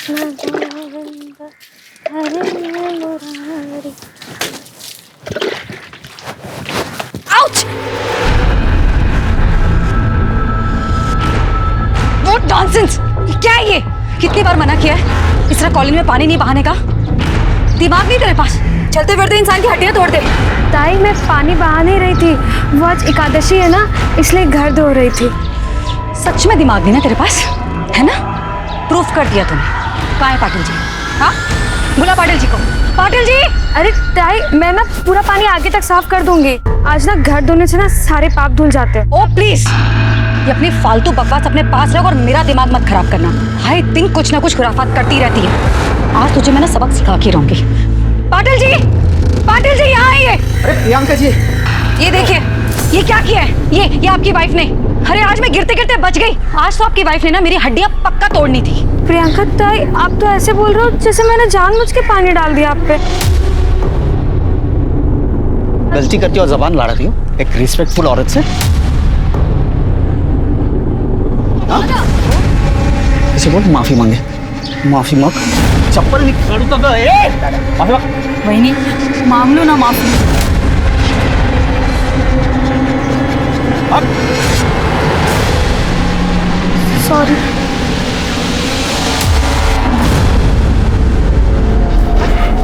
Govind Hare Murari. Ouch! What nonsense! क्या है ये? कितनी बार मना किया है इस तरह कॉलोनी में पानी नहीं बहाने का? दिमाग नहीं तेरे पास? चलते फिरते इंसान की हड्डियां तोड़ दे। ताई मैं पानी बहा नहीं रही थी, वो आज एकादशी है ना, इसलिए घर धो रही थी। सच में दिमाग नहीं ना तेरे पास, है ना? प्रूफ कर दिया तूने। कहाँ है पाटिल जी? हाँ, बुला पाटिल जी को। पाटिल जी! अरे ताई, मैं ना पूरा पानी आगे तक साफ कर दूंगी। आज ना घर धोने से ना सारे पाप धुल जाते हैं। ओ प्लीज, ये अपनी फालतू बकवास अपने पास रख और मेरा दिमाग मत खराब करना। हाय दिन कुछ ना कुछ खुराफात करती रहती है। आज तुझे मैं ना सबक सिखा के रहूंगी। पाटिल जी! पाटिल जी यहाँ आइए। अरे प्रियंका जी, ये देखिए, ये क्या किया है? ये आपकी वाइफ ने। अरे आज मैं गिरते गिरते बच गई। आज तो आपकी वाइफ ने ना मेरी हड्डियां पक्का तोड़नी थी। प्रियंका ताई, आप तो ऐसे बोल रहे हो जैसे मैंने जानबूझ के पानी डाल दिया आप पे। गलती करती हो और जबान लड़ाती हो एक रिस्पेक्टफुल औरत से। इसे बोल माफी मांगे। माफी मांग। चप्पल निकालू तो माफी मांग। वही मांग लो ना माफी। सॉरी।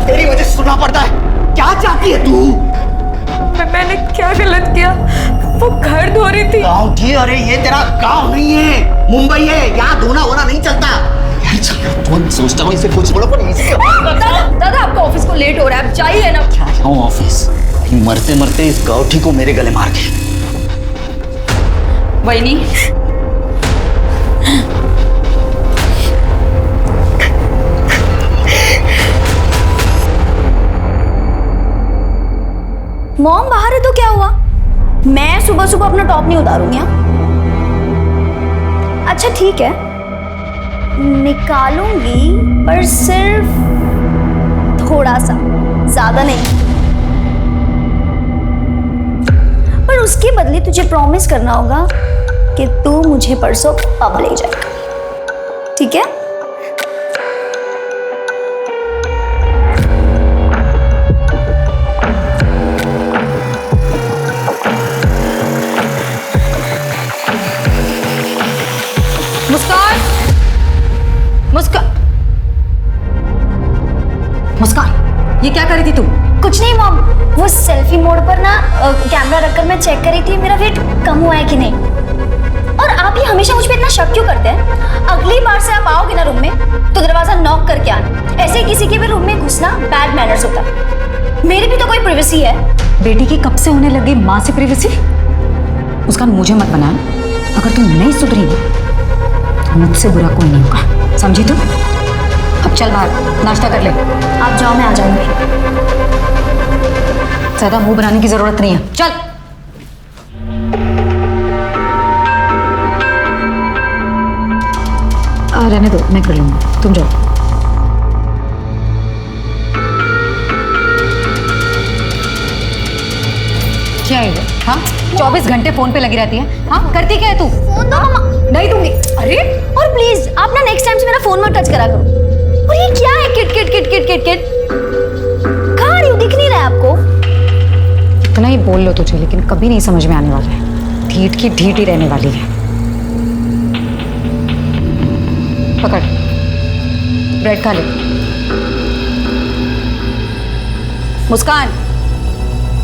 तेरी वजह से सुनना पड़ता है। क्या चाहती है तू? मैंने क्या गलत किया? वो घर धो रही थी। गाँव थी? अरे ये तेरा गाँव नहीं है, मुंबई है। यहाँ धोना होना नहीं चलता। यार चल, तुम सोचता हूँ इसे कुछ बोलो पर इसे। दादा आपका ऑफिस को लेट हो रहा है, आप जाइए ना। क्या जाऊँ ऑफिस? मरते मरते इस गाँठी को मेरे गले मार के। वही मॉम बाहर है तो क्या हुआ? मैं सुबह सुबह अपना टॉप नहीं उतारूंगी। अच्छा ठीक है, निकालूंगी पर सिर्फ थोड़ा सा, ज्यादा नहीं। पर उसके बदले तुझे प्रॉमिस करना होगा कि तू मुझे परसों पब ले जाएगा, ठीक है? मुस्कान! मुस्कान! मुस्कान, ये क्या कर रही थी तू? कुछ नहीं मॉम, वो सेल्फी मोड पर ना कैमरा रखकर मैं चेक कर रही थी मेरा वेट कम हुआ है कि नहीं। और आप ही हमेशा मुझ पे इतना शक क्यों करते हैं? अगली बार से आप आओगे ना रूम में तो दरवाजा नॉक करके आना। ऐसे ही किसी के भी रूम में घुसना बैड मैनर्स होता है। मेरी भी तो कोई प्राइवेसी है। बेटी की कब से होने लगी माँ से प्राइवेसी? उसका मुझे मत बना। अगर तू नहीं सुधरी ना तो मुझसे बुरा कोई नहीं होगा, समझी तू? अब चल बाहर नाश्ता कर ले। आप जाओ, मैं आ जाऊंगी। ज्यादा मुंह बनाने की जरूरत नहीं है, चल। रहने दो, मैं कर लूंगी, तुम जाओ। क्या है ये? हाँ, 24 घंटे फोन पे लगी रहती है। हाँ, करती क्या है तू? फोन दो मम्मा। नहीं दूंगी। अरे और प्लीज आप ना नेक्स्ट टाइम से मेरा फोन मत टच करा करो। और ये क्या है? Kit kit kit kit kit kit कहाँ रही हूँ? दिख नहीं रहा है आपको? इतना ही बोल लो तुझे, लेकिन कभी नहीं समझ में आने वाला है। ढीठ की ढीठ ही रहने वाली है। पकड़, ब्रेड खा ले। मुस्कान,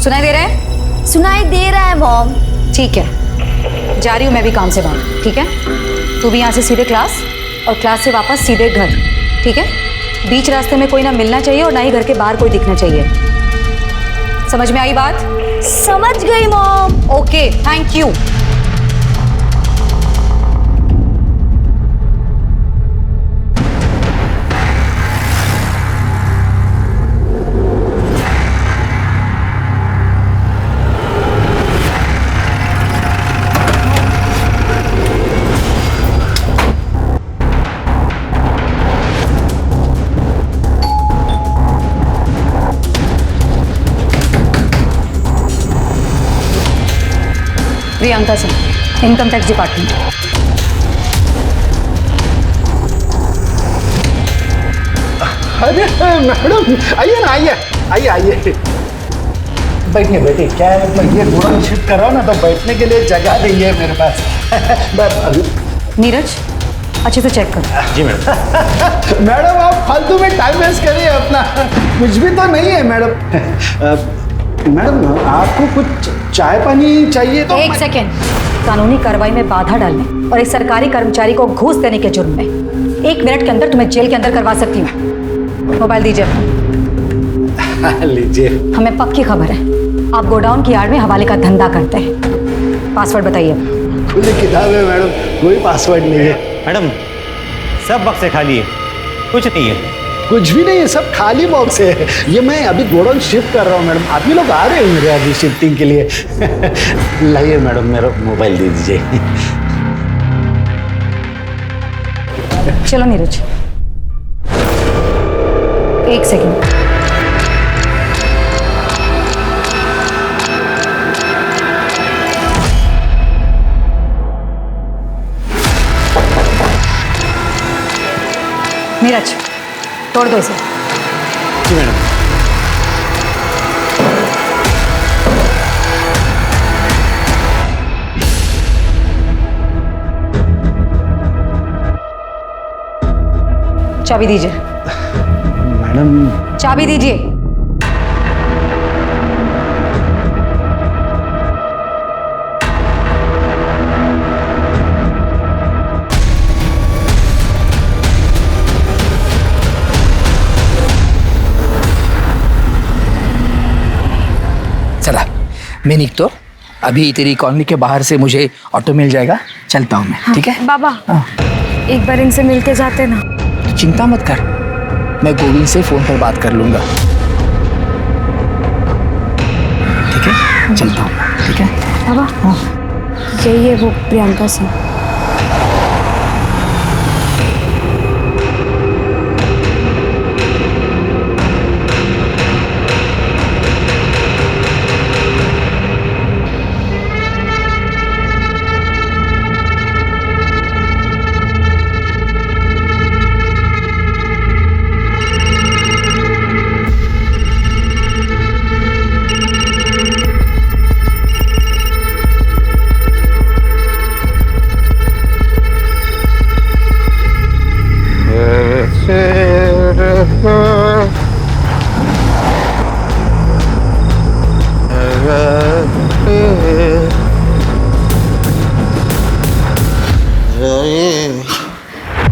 सुनाई दे रहा है? सुनाई दे रहा है मॉम। ठीक है, जा रही हूँ मैं भी काम से बाहर, ठीक है? तू भी यहाँ से सीधे क्लास और क्लास से वापस सीधे घर, ठीक है? बीच रास्ते में कोई ना मिलना चाहिए और ना ही घर के बाहर कोई दिखना चाहिए। समझ में आई बात? समझ गई mom. Okay, thank you. Priyanka Singh, income tax department. अरे मैडम आइए ना, आइए आइए आइए, बैठिए बैठिए। क्या है, मैं ये गोडाउन शिफ्ट कर रहा हूँ ना, तो बैठने के लिए जगह नहीं है मेरे पास। बस अभी नीरज अच्छे से चेक कर। जी मैडम। मैडम आप फालतू में टाइम वेस्ट करिए अपना, कुछ भी तो नहीं है मैडम। मैडम आपको कुछ चाय पानी चाहिए तो एक सेकेंड, कानूनी कार्रवाई में बाधा डालने और एक सरकारी कर्मचारी को घूस देने के जुर्म में 1 मिनट के अंदर तुम्हें जेल के अंदर करवा सकती हूँ। मोबाइल दीजिए अपना। लीजिए। हमें पक्की खबर है आप गोडाउन की आड़ में हवाले का धंधा करते हैं। पासवर्ड बताइए। खुली किताब है मैडम, कोई पासवर्ड नहीं है। मैडम सब बक्से खाली है, कुछ नहीं है। कुछ भी नहीं है, सब खाली बॉक्स है। ये मैं अभी गोडाउन शिफ्ट कर रहा हूँ मैडम, आप ही लोग आ रहे हैं मेरे अभी शिफ्टिंग के लिए। लाइए मैडम, मेरा मोबाइल दे दीजिए। चलो नीरज, 1 सेकेंड। नीरज तोड़ दो इसे। जी मैडम। चाबी दीजिए। मैडम चाबी दीजिए। चला मैं निकतो, अभी तेरी कॉलोनी के बाहर से मुझे ऑटो मिल जाएगा, चलता हूँ मैं। ठीक है बाबा एक बार इनसे मिलके जाते ना। तो चिंता मत कर, मैं गोविंद से फोन पर बात कर लूंगा। ठीक है चलता हूँ। ठीक है बाबा यही है वो प्रियंका सिंह।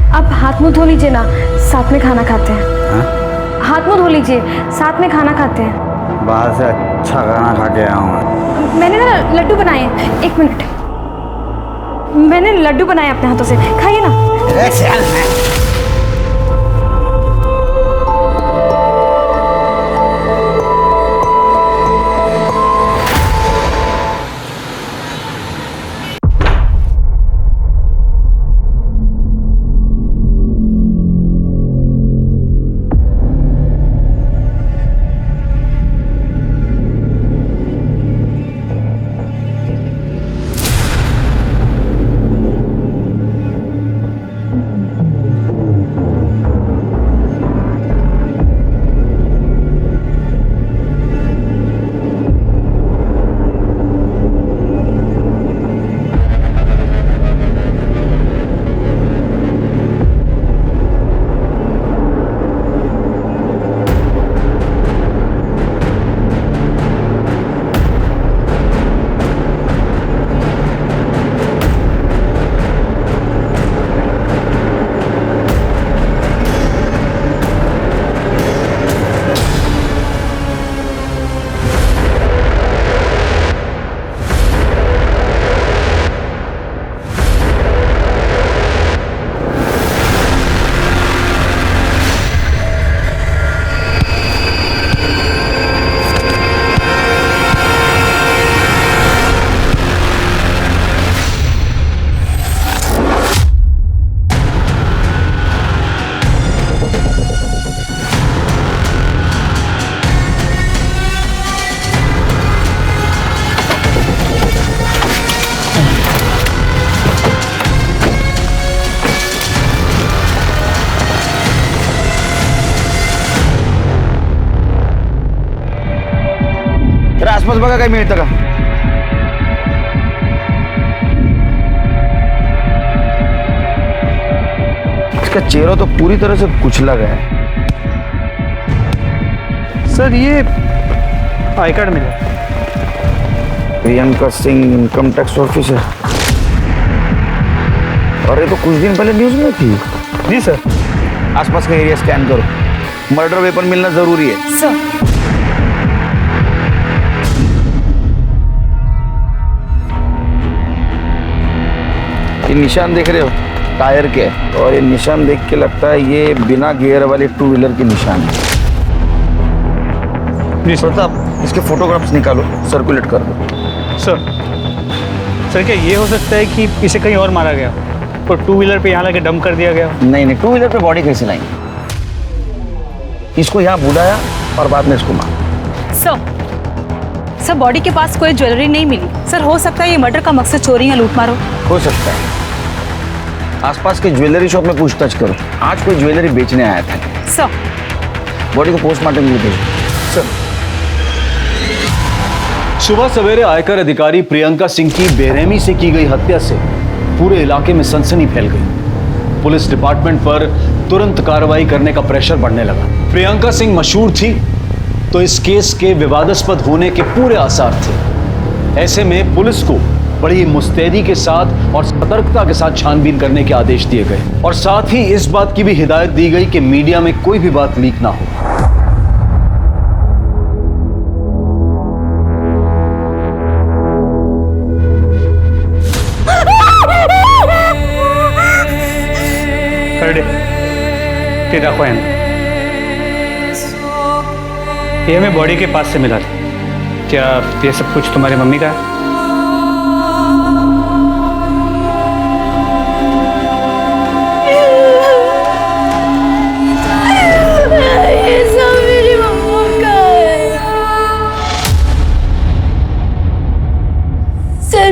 आप हाथ मुंह धो लीजिए ना, साथ में खाना खाते हैं। हाथ मुंह धो लीजिए, साथ में खाना खाते हैं। बाहर से अच्छा खाना खा के आया हूँ। मैंने ना लड्डू बनाए हैं, 1 मिनट। मैंने लड्डू बनाए अपने हाथों से, खाइए ना। आसपास बघा काही मिळतं का? इसका चेहरा तो पूरी तरह से कुचला गया है। सर ये आई कार्ड मिला। Priyanka Singh income tax officer. और ये तो कुछ दिन पहले न्यूज में थी। जी सर। आसपास का एरिया स्कैन करो, मर्डर वेपन मिलना जरूरी है। सर ये निशान देख रहे हो टायर के, और ये निशान देख के लगता है ये बिना गियर वाले 2 व्हीलर के निशान है। जी सर। प्रताप, इसके फोटोग्राफ्स निकालो, सर्कुलेट कर दो। सर क्या ये हो सकता है कि इसे कहीं और मारा गया और 2 व्हीलर पे यहाँ लाके डंप कर दिया गया? नहीं 2 व्हीलर पे बॉडी कैसे लाएंगे? इसको यहाँ बुलाया और बाद में इसको मारा। सर बॉडी के पास कोई ज्वेलरी नहीं मिली। सर हो सकता है ये मर्डर का मकसद चोरी या लूट मारो हो सकता है। आसपास के ज्वेलरी शॉप में पूछताछ करो, आज कोई ज्वेलरी बेचने आया था। सर बॉडी को पोस्टमार्टम के लिए भेजो। सुबह सवेरे आयकर अधिकारी प्रियंका सिंह की बेरहमी से की गई हत्या से पूरे इलाके में सनसनी फैल गई। पुलिस डिपार्टमेंट पर तुरंत कार्रवाई करने का प्रेशर बढ़ने लगा। प्रियंका सिंह मशहूर थी तो इस केस के विवादास्पद होने के पूरे आसार थे। ऐसे में पुलिस को बड़ी मुस्तैदी के साथ और सतर्कता के साथ छानबीन करने के आदेश दिए गए और साथ ही इस बात की भी हिदायत दी गई कि मीडिया में कोई भी बात लीक ना हो। ये हमें बॉडी के पास से मिला था। क्या ये सब कुछ तुम्हारी मम्मी का है? ये सब मेरी मम्मा का है। सर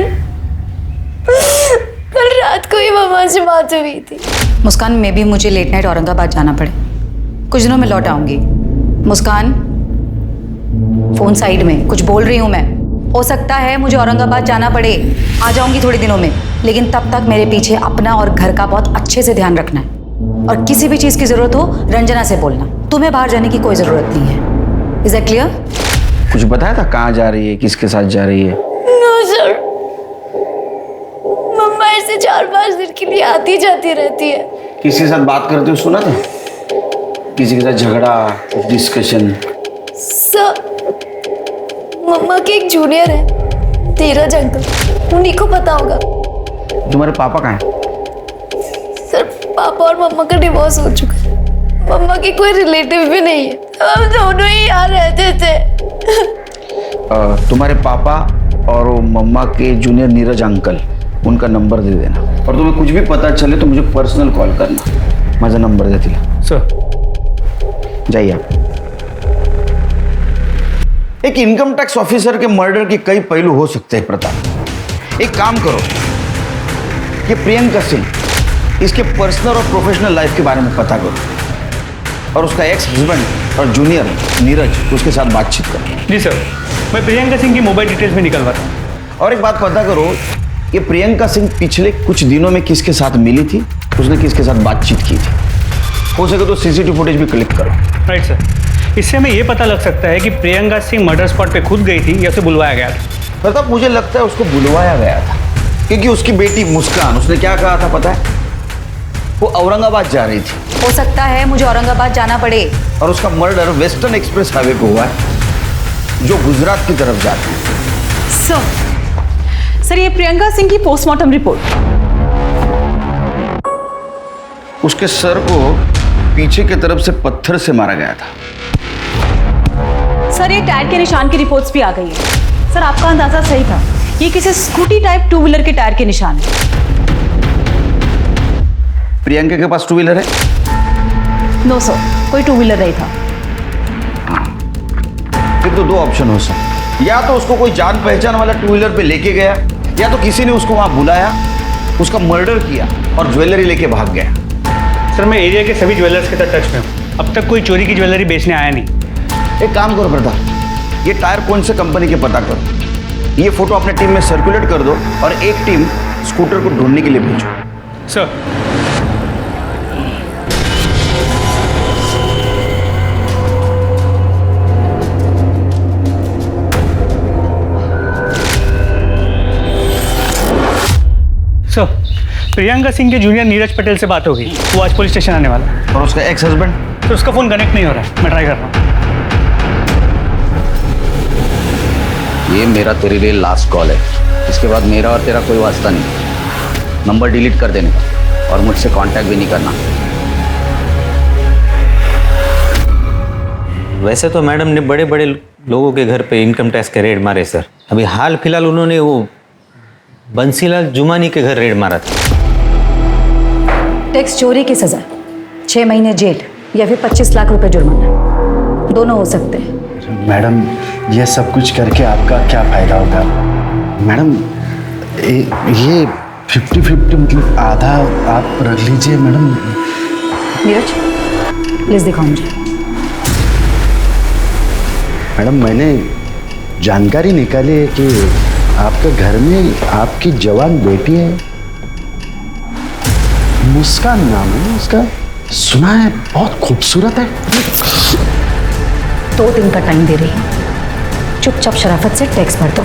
कल रात को ही मम्मा से बात हुई थी। मुस्कान में भी मुझे लेट नाइट औरंगाबाद जाना पड़े, कुछ दिनों में लौट आऊंगी। मुस्कान फोन साइड में, कुछ बोल रही हूँ मैं। हो सकता है मुझे औरंगाबाद जाना पड़े, आ जाऊंगी थोड़े दिनों में, लेकिन तब तक मेरे पीछे अपना और घर का बहुत अच्छे से ध्यान रखना है। और किसी भी चीज की जरूरत हो रंजना से बोलना। तुम्हें बाहर जाने की कोई जरूरत नहीं है। Is that clear? कुछ बताया था कहाँ जा रही है, किसके साथ जा रही है? नो सर, मम्मा ऐसे 4-5 दिन के लिए आती जाती रहती है। किसी के साथ बात करते हुए सुना था? किसी के साथ झगड़ा, डिस्कशन? सर मम्मा के एक जूनियर है, धीरज अंकल, उन्हीं को पता होगा। तुम्हारे पापा कहाँ हैं? सर पापा और मम्मा का डिवोर्स हो चुका है। मम्मा की कोई रिलेटिव भी नहीं है, हम दोनों ही यहाँ रहते थे। तुम्हारे पापा और वो मम्मा के जूनियर नीरज अंकल, उनका नंबर दे देना, और तुम्हें कुछ भी पता चले तो मुझे पर्सनल कॉल करना। माझा नंबर दे दिला। सर जाइए आप। एक इनकम टैक्स ऑफिसर के मर्डर के कई पहलू हो सकते हैं प्रताप। एक काम करो, ये प्रियंका सिंह, इसके पर्सनल और प्रोफेशनल लाइफ के बारे में पता करो, और उसका एक्स हस्बैंड और जूनियर नीरज, उसके साथ बातचीत करो। जी सर, मैं प्रियंका सिंह की मोबाइल डिटेल्स भी निकलवाता हूँ। और एक बात पता करो, ये प्रियंका सिंह पिछले कुछ दिनों में किसके साथ मिली थी, उसने किसके साथ बातचीत की थी। हो सके तो सीसीटीवी फुटेज भी क्लिक करो। राइट सर, इससे हमें ये पता लग सकता है कि प्रियंका सिंह मर्डर स्पॉट पे खुद गई थी या उसे बुलवाया गया था। प्रताप, मुझे लगता है उसको बुलवाया गया था, क्योंकि उसकी बेटी मुस्कान, उसने क्या कहा था पता है? वो औरंगाबाद जा रही थी। हो सकता है मुझे औरंगाबाद जाना पड़े। और उसका मर्डर वेस्टर्न एक्सप्रेस हाईवे पे हुआ है, जो गुजरात की तरफ जाता है। सर ये प्रियंका सिंह की पोस्टमार्टम रिपोर्ट। उसके सर को पीछे की तरफ से पत्थर से मारा गया था। सर ये टायर के निशान की रिपोर्ट्स भी आ गई है। सर आपका अंदाजा सही था, ये किसी स्कूटी टाइप 2 व्हीलर के टायर के निशान है। प्रियंका के पास 2 व्हीलर है? नो सर, कोई 2 व्हीलर नहीं था। फिर तो 2 ऑप्शन हो सकते, या तो उसको कोई जान पहचान वाला 2 व्हीलर पे लेके गया, या तो किसी ने उसको वहां बुलाया, उसका मर्डर किया और ज्वेलरी लेके भाग गया। सर मैं एरिया के सभी ज्वेलर्स के साथ टच में हूँ, अब तक कोई चोरी की ज्वेलरी बेचने आया नहीं। एक काम करो प्रताप, ये टायर कौन से कंपनी के पता करो। ये फोटो अपने टीम में सर्कुलेट कर दो और एक टीम स्कूटर को ढूंढने के लिए भेजो। सर सर, प्रियंका सिंह के जूनियर नीरज पटेल से बात हो गई। वो आज पुलिस स्टेशन आने वाला है। और उसका एक्स हस्बैंड? तो उसका फ़ोन कनेक्ट नहीं हो रहा है, मैं ट्राई कर रहा हूँ। ये मेरा तेरे लिए लास्ट कॉल है। इसके बाद मेरा और तेरा कोई वास्ता नहीं। नंबर डिलीट कर देने का और मुझसे कांटेक्ट भी नहीं करना। वैसे तो मैडम ने बड़े बड़े लोगों के घर पे इनकम टैक्स के रेड मारे सर। अभी हाल फिलहाल उन्होंने वो बंसीलाल जुमानी के घर रेड मारा था। टैक्स चोरी की सजा 6 महीने जेल या फिर 25 लाख रुपए जुर्माना, दोनों हो सकते हैं। मैडम ये सब कुछ करके आपका क्या फायदा होगा? मैडम ये 50-50 मतलब आधा आप रख लीजिए मैडम। नीरज प्लीज दिखाओ मुझे। मैडम मैंने जानकारी निकाली है कि आपके घर में आपकी जवान बेटी है, मुस्कान नाम है उसका, सुना है बहुत खूबसूरत है। 2 दिन का टाइम दे रही हूँ, चुपचाप शराफत से टैक्स भर दो,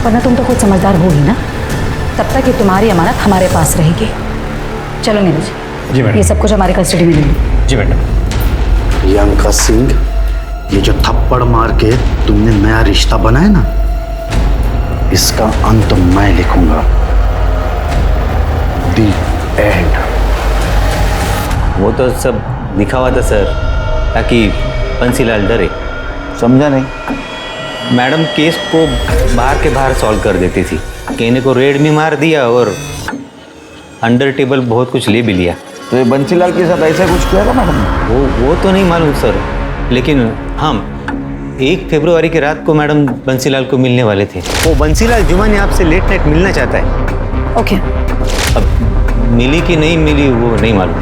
वरना तुम तो खुद समझदार हो ही ना। तब तक ये तुम्हारी अमानत हमारे पास रहेगी। चलो नीरज, जी मैडम। ये सब कुछ हमारे कस्टडी में ले लो। जी मैडम। प्रियंका सिंह, ये जो थप्पड़ मार के तुमने नया रिश्ता बनाया ना, इसका अंत मैं लिखूंगा। दी एंड। वो तो सब लिखा हुआ था सर, ताकि बंसीलाल डरे। समझा नहीं? मैडम केस को बाहर के बाहर सॉल्व कर देती थी। कहने को रेड भी मार दिया और अंडर टेबल बहुत कुछ ले भी लिया। तो ये बंसीलाल के साथ ऐसा कुछ किया था मैडम ने? वो तो नहीं मालूम सर, लेकिन हाँ 1 फरवरी की रात को मैडम बंसीलाल को मिलने वाले थे। वो बंसीलाल जुमानी आपसे लेट नाइट मिलना चाहता है। ओके। अब मिली कि नहीं मिली वो नहीं मालूम।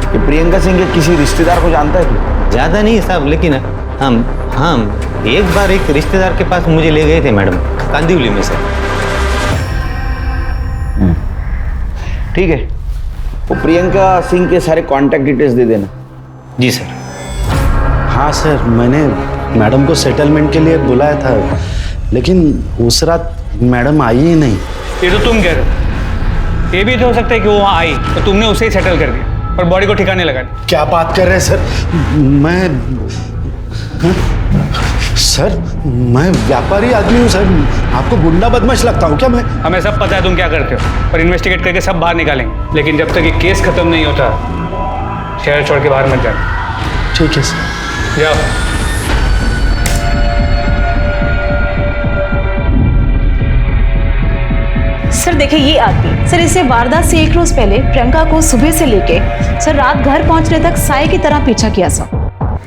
कि प्रियंका सिंह के किसी रिश्तेदार को जानता है तू? ज़्यादा नहीं साहब, लेकिन हम एक बार एक रिश्तेदार के पास मुझे ले गए थे मैडम, कांदिवली में सर। ठीक है, वो प्रियंका सिंह के सारे कांटेक्ट डिटेल्स दे देना। जी सर। हाँ सर, मैंने मैडम को सेटलमेंट के लिए बुलाया था, लेकिन उस रात मैडम आई ही नहीं। ये तो तुम कह रहे हो, ये भी तो हो सकता है कि वो वहाँ आई तो तुमने उसे ही सेटल कर दिया और बॉडी को ठिकाने लगा दिया। क्या बात कर रहे हैं सर? मैं व्यापारी आदमी हूँ सर, आपको गुंडा बदमाश लगता हूँ क्या मैं? हमें सब पता है तुम क्या करते हो, पर इन्वेस्टिगेट करके सब बाहर निकालेंगे। लेकिन जब तक ये केस खत्म नहीं होता, शहर छोड़ के बाहर मत जाना। ठीक है सर। जाओ। सर देखिए ये आदमी, सर इसे वारदात से 1 रोज पहले प्रियंका को सुबह से लेके सर रात घर पहुंचने तक साए की तरह पीछा किया सर।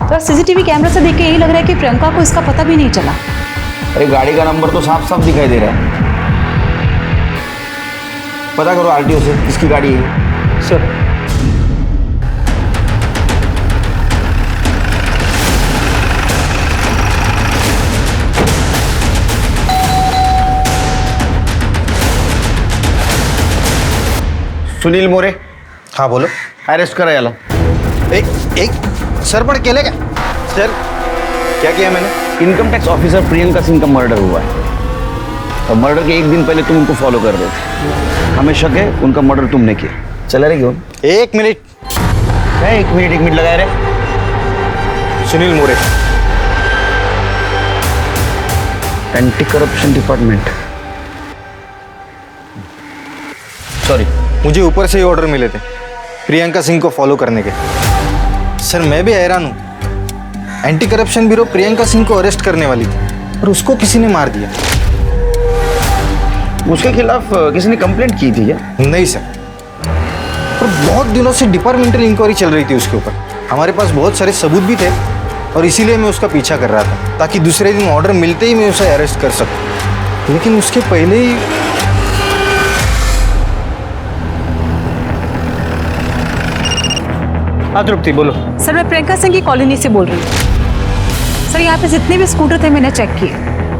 तो सीसीटीवी कैमरा से देख के यही लग रहा है कि प्रियंका को इसका पता भी नहीं चला। अरे गाड़ी का नंबर तो साफ साफ दिखाई दे रहा है। पता करो आरटीओ से किसकी गाड़ी है। सर सुनील मोरे। हाँ बोलो। अरेस्ट करा याला। एक सर पण केले क्या? सर क्या किया मैंने? Income tax officer Priyanka Singh का मर्डर हुआ है और मर्डर के 1 दिन पहले तुम उनको फॉलो कर रहे थे। हमें शक है उनका मर्डर तुमने किया। चला रहे क्यों? 1 मिनट। क्या 1 मिनट लगाए रहे? सुनील मोरे, एंटी करप्शन डिपार्टमेंट। सॉरी, मुझे ऊपर से ही ऑर्डर मिले थे प्रियंका सिंह को फॉलो करने के। सर मैं भी हैरान हूँ, anti corruption bureau Priyanka Singh को अरेस्ट करने वाली थी और उसको किसी ने मार दिया। उसके खिलाफ किसी ने कंप्लेंट की थी क्या? नहीं सर, पर बहुत दिनों से डिपार्टमेंटल इंक्वायरी चल रही थी उसके ऊपर। हमारे पास बहुत सारे सबूत भी थे और इसीलिए मैं उसका पीछा कर रहा था, ताकि दूसरे दिन ऑर्डर मिलते ही मैं उसे अरेस्ट कर सकूं। लेकिन उसके पहले ही हाँ तृप्ति बोलो। सर मैं प्रियंका सिंह की कॉलोनी से बोल रही हूँ। सर यहाँ पे जितने भी स्कूटर थे मैंने चेक किए,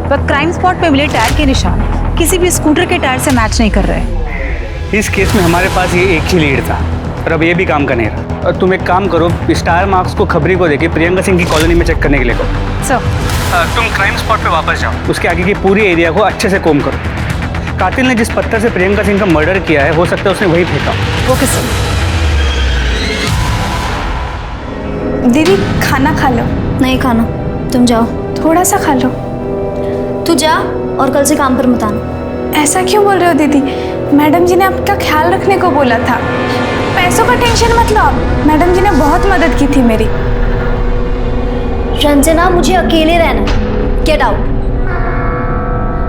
पर क्राइम स्पॉट पे मिले टायर के निशान किसी भी स्कूटर के टायर से मैच नहीं कर रहे। इस केस में हमारे पास ये एक ही लीड था, और अब ये भी काम का नहीं रहा। और तुम एक काम करो, इस टायर मार्क्स को खबरी को देके प्रियंका सिंह की कॉलोनी में चेक करने के लिए करो। सर तुम क्राइम स्पॉट पे वापस जाओ, उसके आगे की पूरी एरिया को अच्छे से कोम करो। कातिल ने जिस पत्थर से प्रियंका सिंह का मर्डर किया है, हो सकता है उसने वही फेंका। Okay sir. दीदी खाना खा लो। नहीं खाना, तुम जाओ। थोड़ा सा खा लो। तू जा और कल से काम पर मत आना। ऐसा क्यों बोल रहे हो दीदी? मैडम जी ने आपका ख्याल रखने को बोला था। पैसों का टेंशन मत लो आप, मैडम जी ने बहुत मदद की थी मेरी। रंजना, मुझे अकेले रहना। Get out.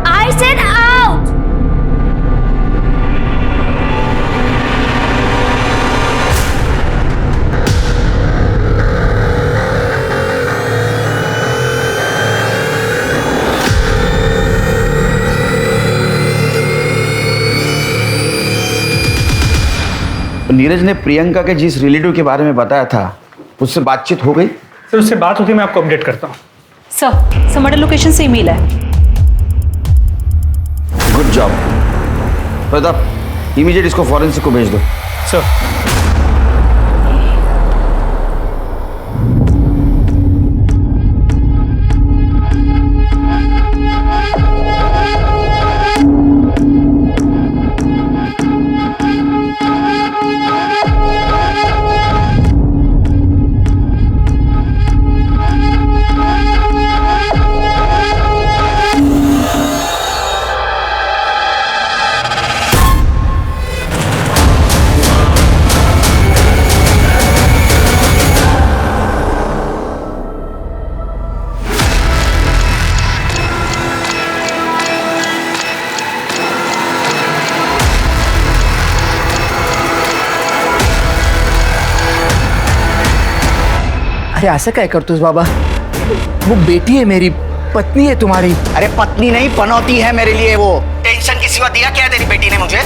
I said out. Neeraj ने प्रियंका के जिस रिलेटिव के बारे में बताया था, उससे बातचीत हो गई? सर उससे बात होती मैं आपको अपडेट करता हूँ। सर मर्डर लोकेशन से ईमेल है। गुड जॉब प्रताप, इमीडिएट इसको फॉरेंसिक को भेज दो। सर अरे ऐसा क्या करतूस बाबा, वो बेटी है मेरी, पत्नी है तुम्हारी। अरे पत्नी नहीं, पनौती है मेरे लिए वो। टेंशन की सिवा दिया क्या है तेरी बेटी ने मुझे?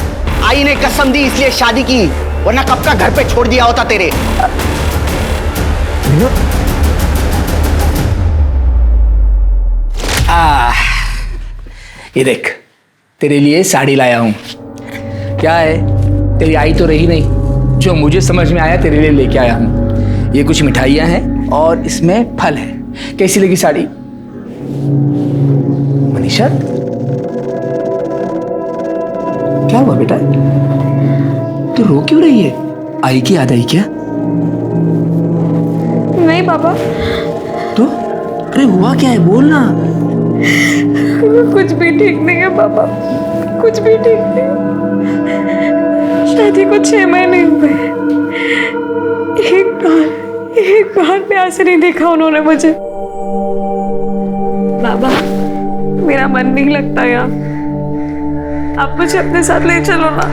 आई ने कसम दी इसलिए शादी की, वरना कब का घर पे छोड़ दिया होता तेरे। ये देख, तेरे लिए साड़ी लाया हूं। क्या है, तेरी आई तो रही नहीं, जो मुझे समझ में आया तेरे लिए लेके आया हूं। ये कुछ मिठाइयां हैं और इसमें फल है। कैसी लगी साड़ी मनीषा? क्या हुआ बेटा, तू रो क्यों रही है? आई की याद आई क्या? नहीं पापा। तो अरे हुआ क्या है, बोल ना। कुछ भी ठीक नहीं है पापा, कुछ भी ठीक नहीं। शादी को 6 महीने हुए, एक बार प्यार से नहीं देखा उन्होंने मुझे। बाबा मेरा मन नहीं लगता यार, आप मुझे अपने साथ ले चलो ना।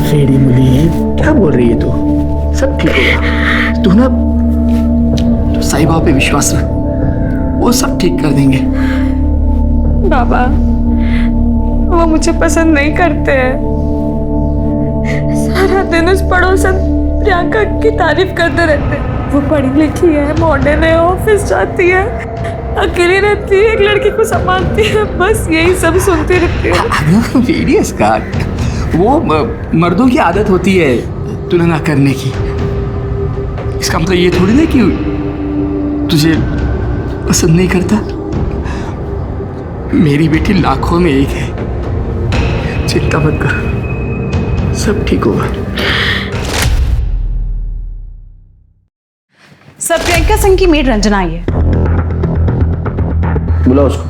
फेरी मुली है, क्या बोल रही है तू? सब ठीक होगा, तू ना तो साईं बाबा पे विश्वास रख, वो सब ठीक कर देंगे। बाबा वो मुझे पसंद नहीं करते हैं, सारा दिन उस पड़ोसन प्रियंका की तारीफ करते रहते हैं। वो पढ़ी लिखी है, मॉडर्न है, ऑफिस जाती है, अकेली रहती है, एक लड़की को संभालती है, बस यही सब सुनती रहती है। वीडियो स्कार्ट, वो मर्दों की आदत होती है तुलना करने की। इसका मतलब ये थोड़ी ना कि तुझे पसंद नहीं करता। मेरी बेटी लाखों में एक है, चिंता मत कर, सब ठीक होगा। सर प्रियंका सिंह की मेड रंजना आई है। बुलाओ उसको।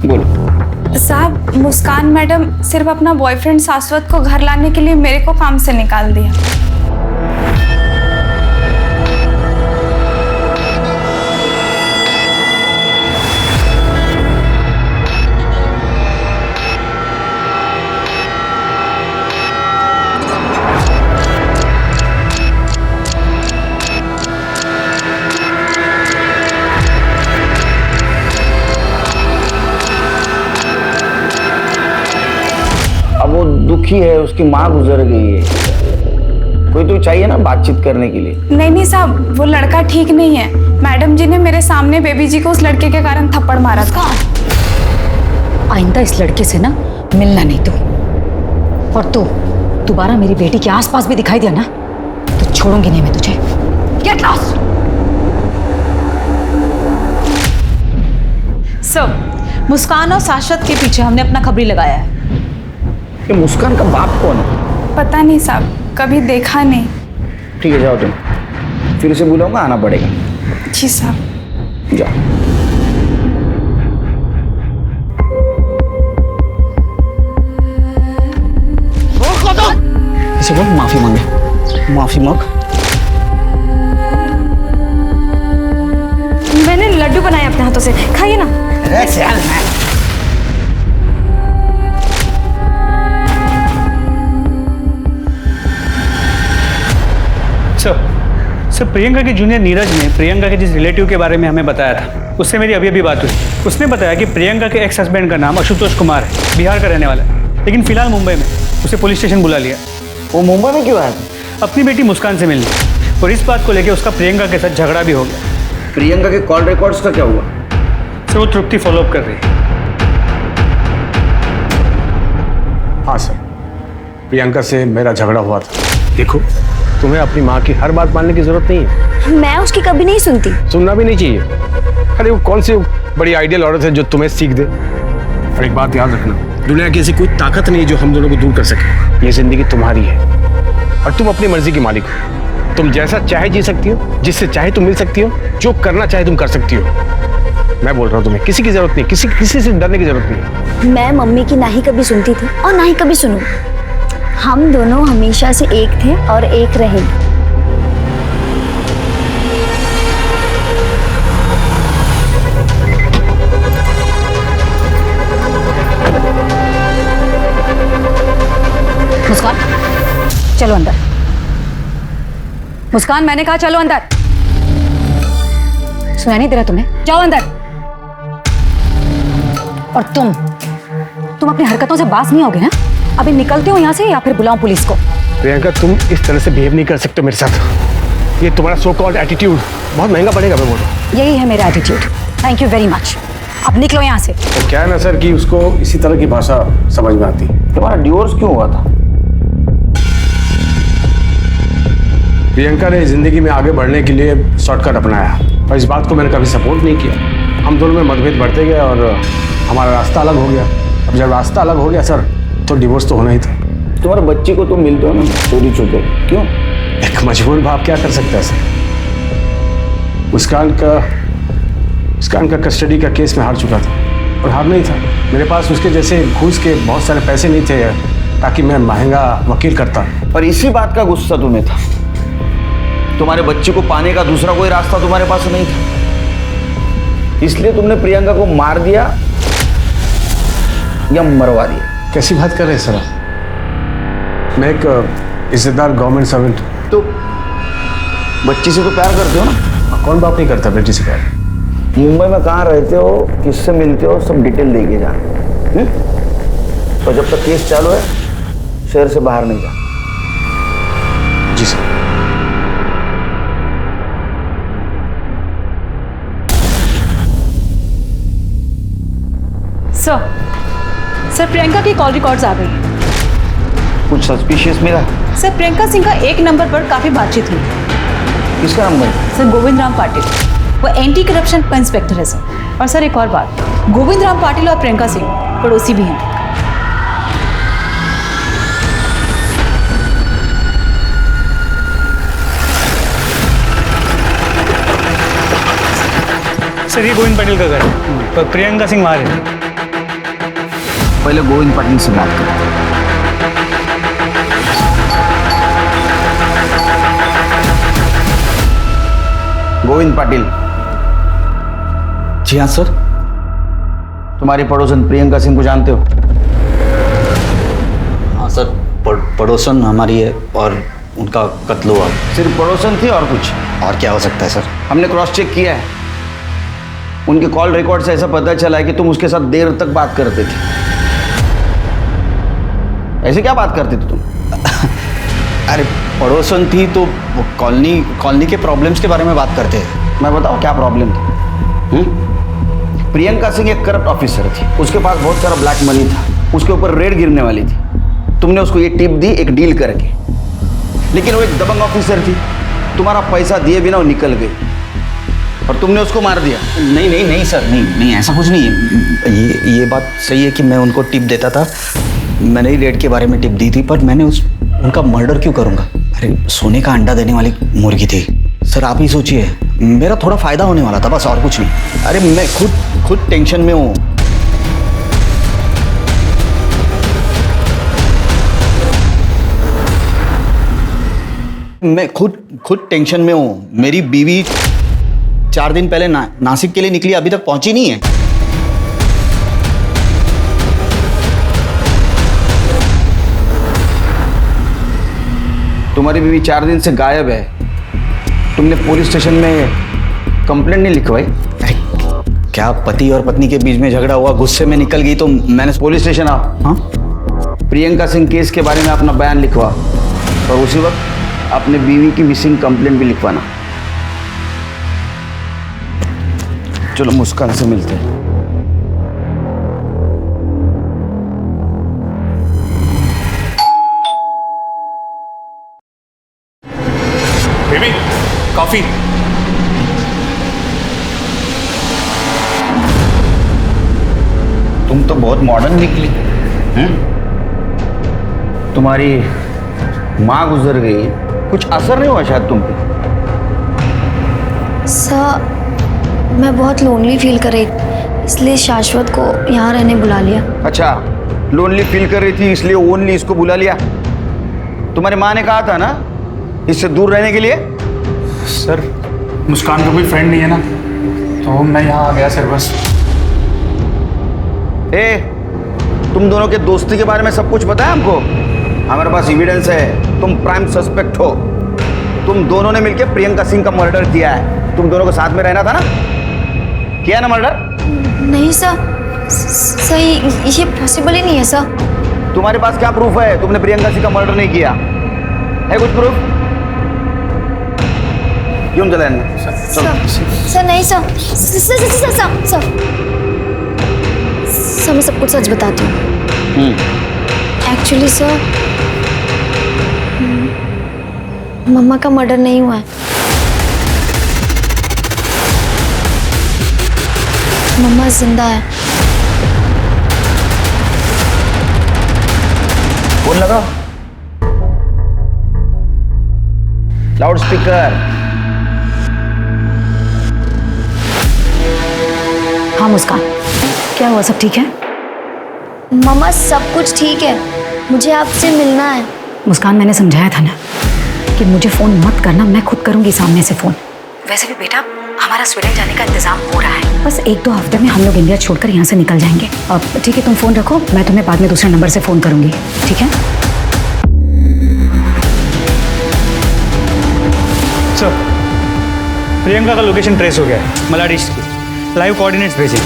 बोलो। साहब मुस्कान मैडम सिर्फ अपना बॉयफ्रेंड शाश्वत को घर लाने के लिए मेरे को काम से निकाल दिया। अब वो दुखी है, उसकी माँ गुजर गई है। कोई तो चाहिए ना बातचीत करने के लिए। नहीं नहीं साहब, वो लड़का ठीक नहीं है। मैडम जी ने मेरे सामने बेबी जी को उस लड़के के कारण थप्पड़ मारा था। आइंदा इस लड़के से ना मिलना नहीं तू। और तू दोबारा मेरी बेटी के आसपास भी दिखाई दिया ना तो छोड़ूंगी नहीं मैं तुझे। Get lost. सर, मुस्कान और शाश्वत के पीछे हमने अपना खबरी लगाया है। ये मुस्कान का बाप कौन है? पता नहीं साहब, कभी देखा नहीं। ठीक है जाओ तुम, फिर से बुलाऊंगा, आना पड़ेगा। जी साहब। जाओ। इसे बोल माफी मांगे, माफी मांग। मैंने लड्डू बनाए अपने हाथों से, खाइए ना। सर प्रियंका के जूनियर नीरज ने प्रियंका के जिस रिलेटिव के बारे में हमें बताया था, उससे मेरी अभी बात हुई। उसने बताया कि प्रियंका के एक्स हस्बैंड का नाम आशुतोष कुमार है, बिहार का रहने वाला है, लेकिन फिलहाल मुंबई में। उसे पुलिस स्टेशन बुला लिया। वो मुंबई में क्यों आया था? अपनी बेटी मुस्कान से मिलने, और इस बात को लेकर उसका प्रियंका के साथ झगड़ा भी हो गया। प्रियंका के कॉल रिकॉर्ड्स का क्या हुआ? सर वो तृप्ति फॉलोअप कर रही है। हाँ सर, प्रियंका से मेरा झगड़ा हुआ था। देखो, तुम्हें अपनी माँ की हर बात मानने की जरूरत नहीं है। मैं उसकी कभी नहीं सुनती। सुनना भी नहीं चाहिए। अरे वो कौन सी बड़ी आइडियल औरत है जो तुम्हें सीख दे। और एक बात याद रखना, दुनिया की ऐसी कोई ताकत नहीं है जो हम दोनों को दूर कर सके। ये जिंदगी तुम्हारी है और तुम अपनी मर्जी की मालिक हो। तुम जैसा चाहे जी सकती हो, जिससे चाहे तुम मिल सकती हो, जो करना चाहे तुम कर सकती हो। मैं बोल रहा हूँ तुम्हें किसी की जरूरत नहीं, किसी से डरने की जरूरत नहीं। मैं मम्मी की ना ही कभी सुनती थी और ना ही कभी सुनूं। हम दोनों हमेशा से एक थे और एक रहेंगे। मुस्कान, चलो अंदर। मुस्कान, मैंने कहा चलो अंदर। सुनाई नहीं दे रहा तुम्हें? जाओ अंदर। और तुम अपनी हरकतों से बाज नहीं होगे ना? अभी निकलते हो यहाँ से या फिर बुलाऊं पुलिस को? प्रियंका, तुम इस तरह से बिहेव नहीं कर सकते मेरे साथ। ये तुम्हारा सो कॉल्ड एटीट्यूड बहुत महंगा पड़ेगा। मैं बोल रहा हूँ, यही है मेरा attitude. Thank you very much. अब निकलो यहाँ से। तो क्या है ना सर कि उसको इसी तरह की भाषा समझ में आती है। तुम्हारा डिवोर्स क्यों हुआ था? प्रियंका ने जिंदगी में आगे बढ़ने के लिए शॉर्टकट अपनाया और इस बात को मैंने कभी सपोर्ट नहीं किया। हम दोनों में मतभेद बढ़ते गए और हमारा रास्ता अलग हो गया। अब जब रास्ता अलग हो गया सर, तो डिवोर्स तो होना ही था। तुम्हारे बच्चे को तुम मिलते हो ना चोरी छुपे, क्यों? एक मजबूर बाप क्या कर सकता है सर? मुस्कान का कस्टडी का केस में हार चुका था और हार नहीं था। मेरे पास उसके जैसे घूस के बहुत सारे पैसे नहीं थे ताकि मैं महंगा वकील करता। और इसी बात का गुस्सा तुम्हें था। तुम्हारे बच्चे को पाने का दूसरा कोई रास्ता तुम्हारे पास नहीं था, इसलिए तुमने प्रियंका को मार दिया या मरवा दिया। कैसी बात कर रहे हैं सर आप? मैं एक इज्जतदार गवर्नमेंट सर्वेंट। तो बच्ची से तो प्यार करते हो ना? कौन बाप नहीं करता बेटी से प्यार? मुंबई में कहाँ रहते हो, किससे मिलते हो, सब डिटेल देके जा। तो जब तक केस चालू है शहर से बाहर नहीं जा। जी सर। सर प्रियंका की कॉल रिकॉर्ड्स आ गई हैं। कुछ सस्पिशियस मिला? सर प्रियंका सिंह का एक नंबर पर काफी बातचीत हुई। किसका नंबर? सर गोविंद राम पाटिल, वो एंटी करप्शन का इंस्पेक्टर है सर। और सर एक और बात, गोविंद राम पाटिल और प्रियंका सिंह पड़ोसी भी हैं। सर ये गोविंद पाटिल का घर है और प्रियंका सिंह वहाँ रहती है। पहले गोविंद पाटिल से बात करो। गोविंद पाटिल। जी हाँ सर। तुम्हारी पड़ोसन प्रियंका सिंह को जानते हो? हाँ सर, पड़ोसन हमारी है और उनका कत्ल हुआ। सिर्फ पड़ोसन थी और कुछ? और क्या हो सकता है सर? हमने क्रॉस चेक किया है, उनके कॉल रिकॉर्ड से ऐसा पता चला है कि तुम उसके साथ देर तक बात करते थे। ऐसे क्या बात करते थे तुम? अरे पड़ोसन थी तो वो कॉलोनी के प्रॉब्लम्स के बारे में बात करते हैं। मैं बताऊँ क्या प्रॉब्लम थी? प्रियंका सिंह एक करप्ट ऑफिसर थी, उसके पास बहुत सारा ब्लैक मनी था, उसके ऊपर रेड गिरने वाली थी। तुमने उसको ये टिप दी एक डील करके, लेकिन वो एक दबंग ऑफिसर थी, तुम्हारा पैसा दिए बिना वो निकल गई और तुमने उसको मार दिया। नहीं सर, नहीं ऐसा कुछ नहीं है। ये बात सही है कि मैं उनको टिप देता था, मैंने ही रेड के बारे में टिप दी थी, पर मैंने उनका मर्डर क्यों करूँगा? अरे सोने का अंडा देने वाली मुर्गी थी सर, आप ही सोचिए, मेरा थोड़ा फायदा होने वाला था बस, और कुछ नहीं। अरे मैं खुद टेंशन में हूँ। मैं खुद टेंशन में हूँ। मेरी बीवी 4 दिन पहले नासिक के लिए निकली, अभी तक पहुंची नहीं है। तुम्हारी बीवी 4 दिन से गायब है, तुमने पुलिस स्टेशन में कंप्लेंट नहीं लिखवाई? अरे क्या पति और पत्नी के बीच में झगड़ा हुआ, गुस्से में निकल गई तो मैंने पुलिस स्टेशन हाँ प्रियंका सिंह केस के बारे में अपना बयान लिखवा और उसी वक्त अपने बीवी की मिसिंग कंप्लेंट भी लिखवाना। चलो मुस्कान से मिलते हैं। Baby coffee. तुम तो बहुत मॉडर्न निकली हैं? तुम्हारी माँ गुजर गई, कुछ असर नहीं हुआ शायद तुम पे? सर मैं बहुत लोनली फील कर रही, इसलिए शाश्वत को यहाँ रहने बुला लिया। अच्छा, लोनली फील कर रही थी इसलिए ओनली इसको बुला लिया? तुम्हारी माँ ने कहा था ना इससे दूर रहने के लिए? सर मुस्कान का कोई फ्रेंड नहीं है ना, तो मैं यहाँ आ गया सर बस। तुम दोनों के दोस्ती के बारे में सब कुछ पता है हमको, हमारे पास एविडेंस है, तुम प्राइम सस्पेक्ट हो। तुम दोनों ने मिलकर प्रियंका सिंह का मर्डर किया है। तुम दोनों को साथ में रहना था ना, किया ना मर्डर? नहीं सर, सही ये पॉसिबल ही नहीं है सर। तुम्हारे पास क्या प्रूफ है तुमने प्रियंका सिंह का मर्डर नहीं किया है? कुछ प्रूफ? क्यों चले सर नहीं सर, सर मैं सब कुछ सच बताती हूँ। एक्चुअली सर मम्मा का मर्डर नहीं हुआ है। मम्मा जिंदा है। फोन लगाओ, लाउड स्पीकर। हाँ मुस्कान, क्या हुआ, सब ठीक है? मम्मा सब कुछ ठीक है, मुझे आपसे मिलना है। मुस्कान मैंने समझाया था ना कि मुझे फ़ोन मत करना, मैं खुद करूंगी सामने से फ़ोन। वैसे भी बेटा हमारा स्वीडन जाने का इंतजाम हो रहा है, बस 1-2 हफ्ते में हम लोग इंडिया छोड़कर यहाँ से निकल जाएंगे। अब ठीक है, तुम फ़ोन रखो, मैं तुम्हें बाद में दूसरे नंबर से फ़ोन करूंगी, ठीक है? सर प्रियंका का लोकेशन ट्रेस हो गया है, मलाड ईस्ट की। लाइव कोऑर्डिनेट्स भेजें।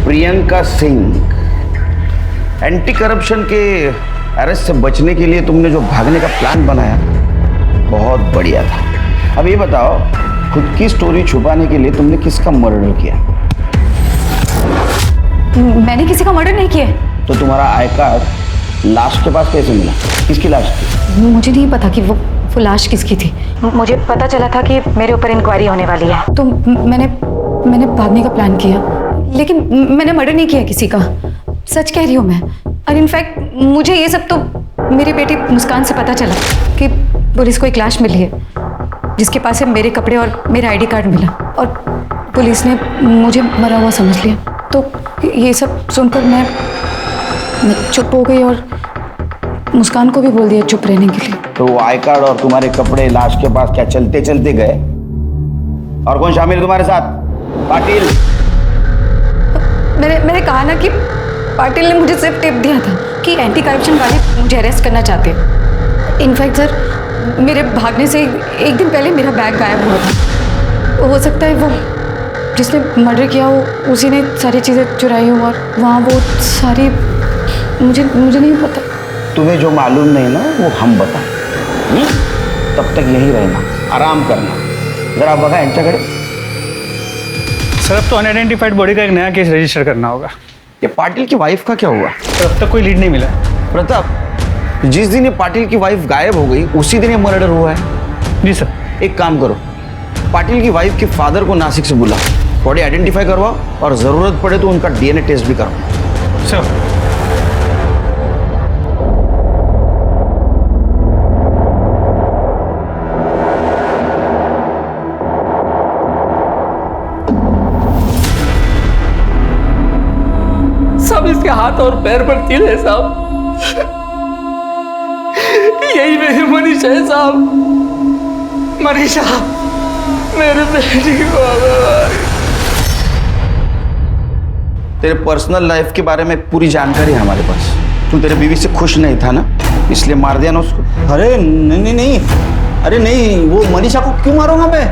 प्रियंका सिंह, एंटी करप्शन के अरेस्ट से बचने के लिए तुमने जो भागने का प्लान बनाया बहुत बढ़िया था। अब ये बताओ, खुद की स्टोरी छुपाने के लिए तुमने किसका मर्डर किया? मैंने किसी का मर्डर नहीं किया। तो तुम्हारा आई कार्ड लाश के पास कैसे मिला? किसकी लाश थी? मुझे नहीं पता कि वो लाश किसकी थी। मुझे पता चला था कि मेरे ऊपर इंक्वायरी होने वाली है, तो मैंने भागने का प्लान किया, लेकिन मैंने मर्डर नहीं किया किसी का। सच कह रही हूँ मैं। और इनफैक्ट मुझे ये सब तो मेरी बेटी मुस्कान से पता चला कि पुलिस को एक लाश मिली है जिसके पास से मेरे कपड़े और मेरा आईडी कार्ड मिला, और पुलिस ने मुझे मरा हुआ समझ लिया। तो ये सब सुनकर मैं चुप हो गई और मुस्कान को भी बोल दिया चुप रहने के लिए। तो वो आई कार्ड और तुम्हारे कपड़े लाश के पास क्या चलते चलते गए? और कौन शामिल है तुम्हारे साथ? पाटिल। मैंने कहा ना कि पाटिल ने मुझे सिर्फ टिप दिया था कि एंटी करप्शन वाले मुझे अरेस्ट करना चाहते हैं। इनफैक्ट सर, मेरे भागने से एक दिन पहले मेरा बैग गायब हुआ था। हो सकता है वो जिसने मर्डर किया हो उसी ने सारी चीज़ें चुराई हो, और वहाँ वो सारी मुझे नहीं पता। तुम्हें जो मालूम नहीं ना वो हम बता। तब तक यही रहना, आराम करना। जरा बघा यांच्याकडे। सर अब तो अनआइडेंटिफाइड बॉडी का एक नया केस रजिस्टर करना होगा। ये पाटिल की वाइफ का क्या हुआ? सर अब तक कोई लीड नहीं मिला। प्रताप, जिस दिन ये पाटिल की वाइफ गायब हो गई उसी दिन ये मर्डर हुआ है। जी सर। एक काम करो, पाटिल की वाइफ के फादर को नासिक से बुला, बॉडी आइडेंटिफाई करवाओ और जरूरत पड़े तो उनका डीएनए टेस्ट भी करवाओ। सर सब इसके हाथ और पैर पर तिल है साहब। यही मेरी मनीषा है साहब। मनीषा, मेरे बेटी को तेरे पर्सनल लाइफ के बारे में पूरी जानकारी है हमारे पास। तू तेरे बीवी से खुश नहीं था ना, इसलिए मार दिया ना उसको। अरे नहीं, अरे नहीं, वो मनीषा को क्यों मारूंगा मैं?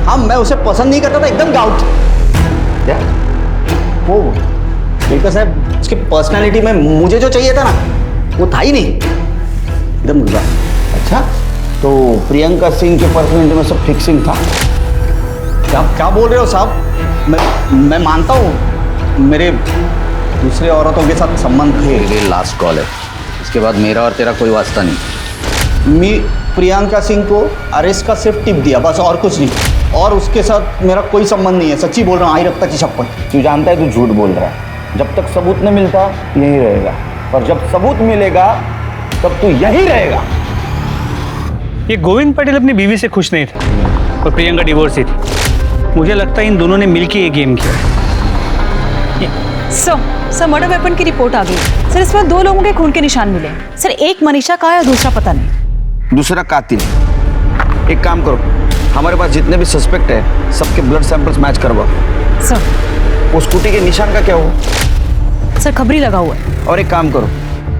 हाँ, मैं उसे पसंद नहीं करता था, एकदम डाउट। क्या? वो स्पीकर साहब, उसकी पर्सनालिटी में मुझे जो चाहिए था ना वो था ही नहीं, एकदम गुजरा। अच्छा, तो प्रियंका सिंह के पर्सनालिटी में सब फिक्सिंग था? क्या बोल रहे हो साहब? मैं मानता हूँ मेरे दूसरे औरतों के साथ संबंध थे। मेरे लास्ट कॉल है, इसके बाद मेरा और तेरा कोई वास्ता नहीं। मैं प्रियंका सिंह को अरेस्ट का सिर्फ टिप दिया बस, और कुछ नहीं। और उसके साथ मेरा कोई संबंध नहीं है, सच्ची बोल रहा हूँ, आई रफ्ता की शपथ। तू जानता है तू झूठ बोल रहा है। जब तक सबूत नहीं मिलता यही रहेगा, और जब सबूत मिलेगा तब तू यही रहेगा। ये गोविंद पटेल अपनी बीवी से खुश नहीं था और प्रियंका डिवोर्स थी। मुझे लगता है इन दोनों ने मिलकर ये गेम किया। सर मर्डर वेपन की रिपोर्ट आ गई। सर इसमें 2 लोगों के खून के निशान मिले। सर एक मनीषा का है और दूसरा पता नहीं। दूसरा कातिल। एक काम करो, हमारे पास जितने भी सस्पेक्ट है सबके ब्लड सैंपल्स मैच करवाओ। सर वो स्कूटी के निशान का क्या हुआ? सर खबरी लगा हुआ है। और एक काम करो,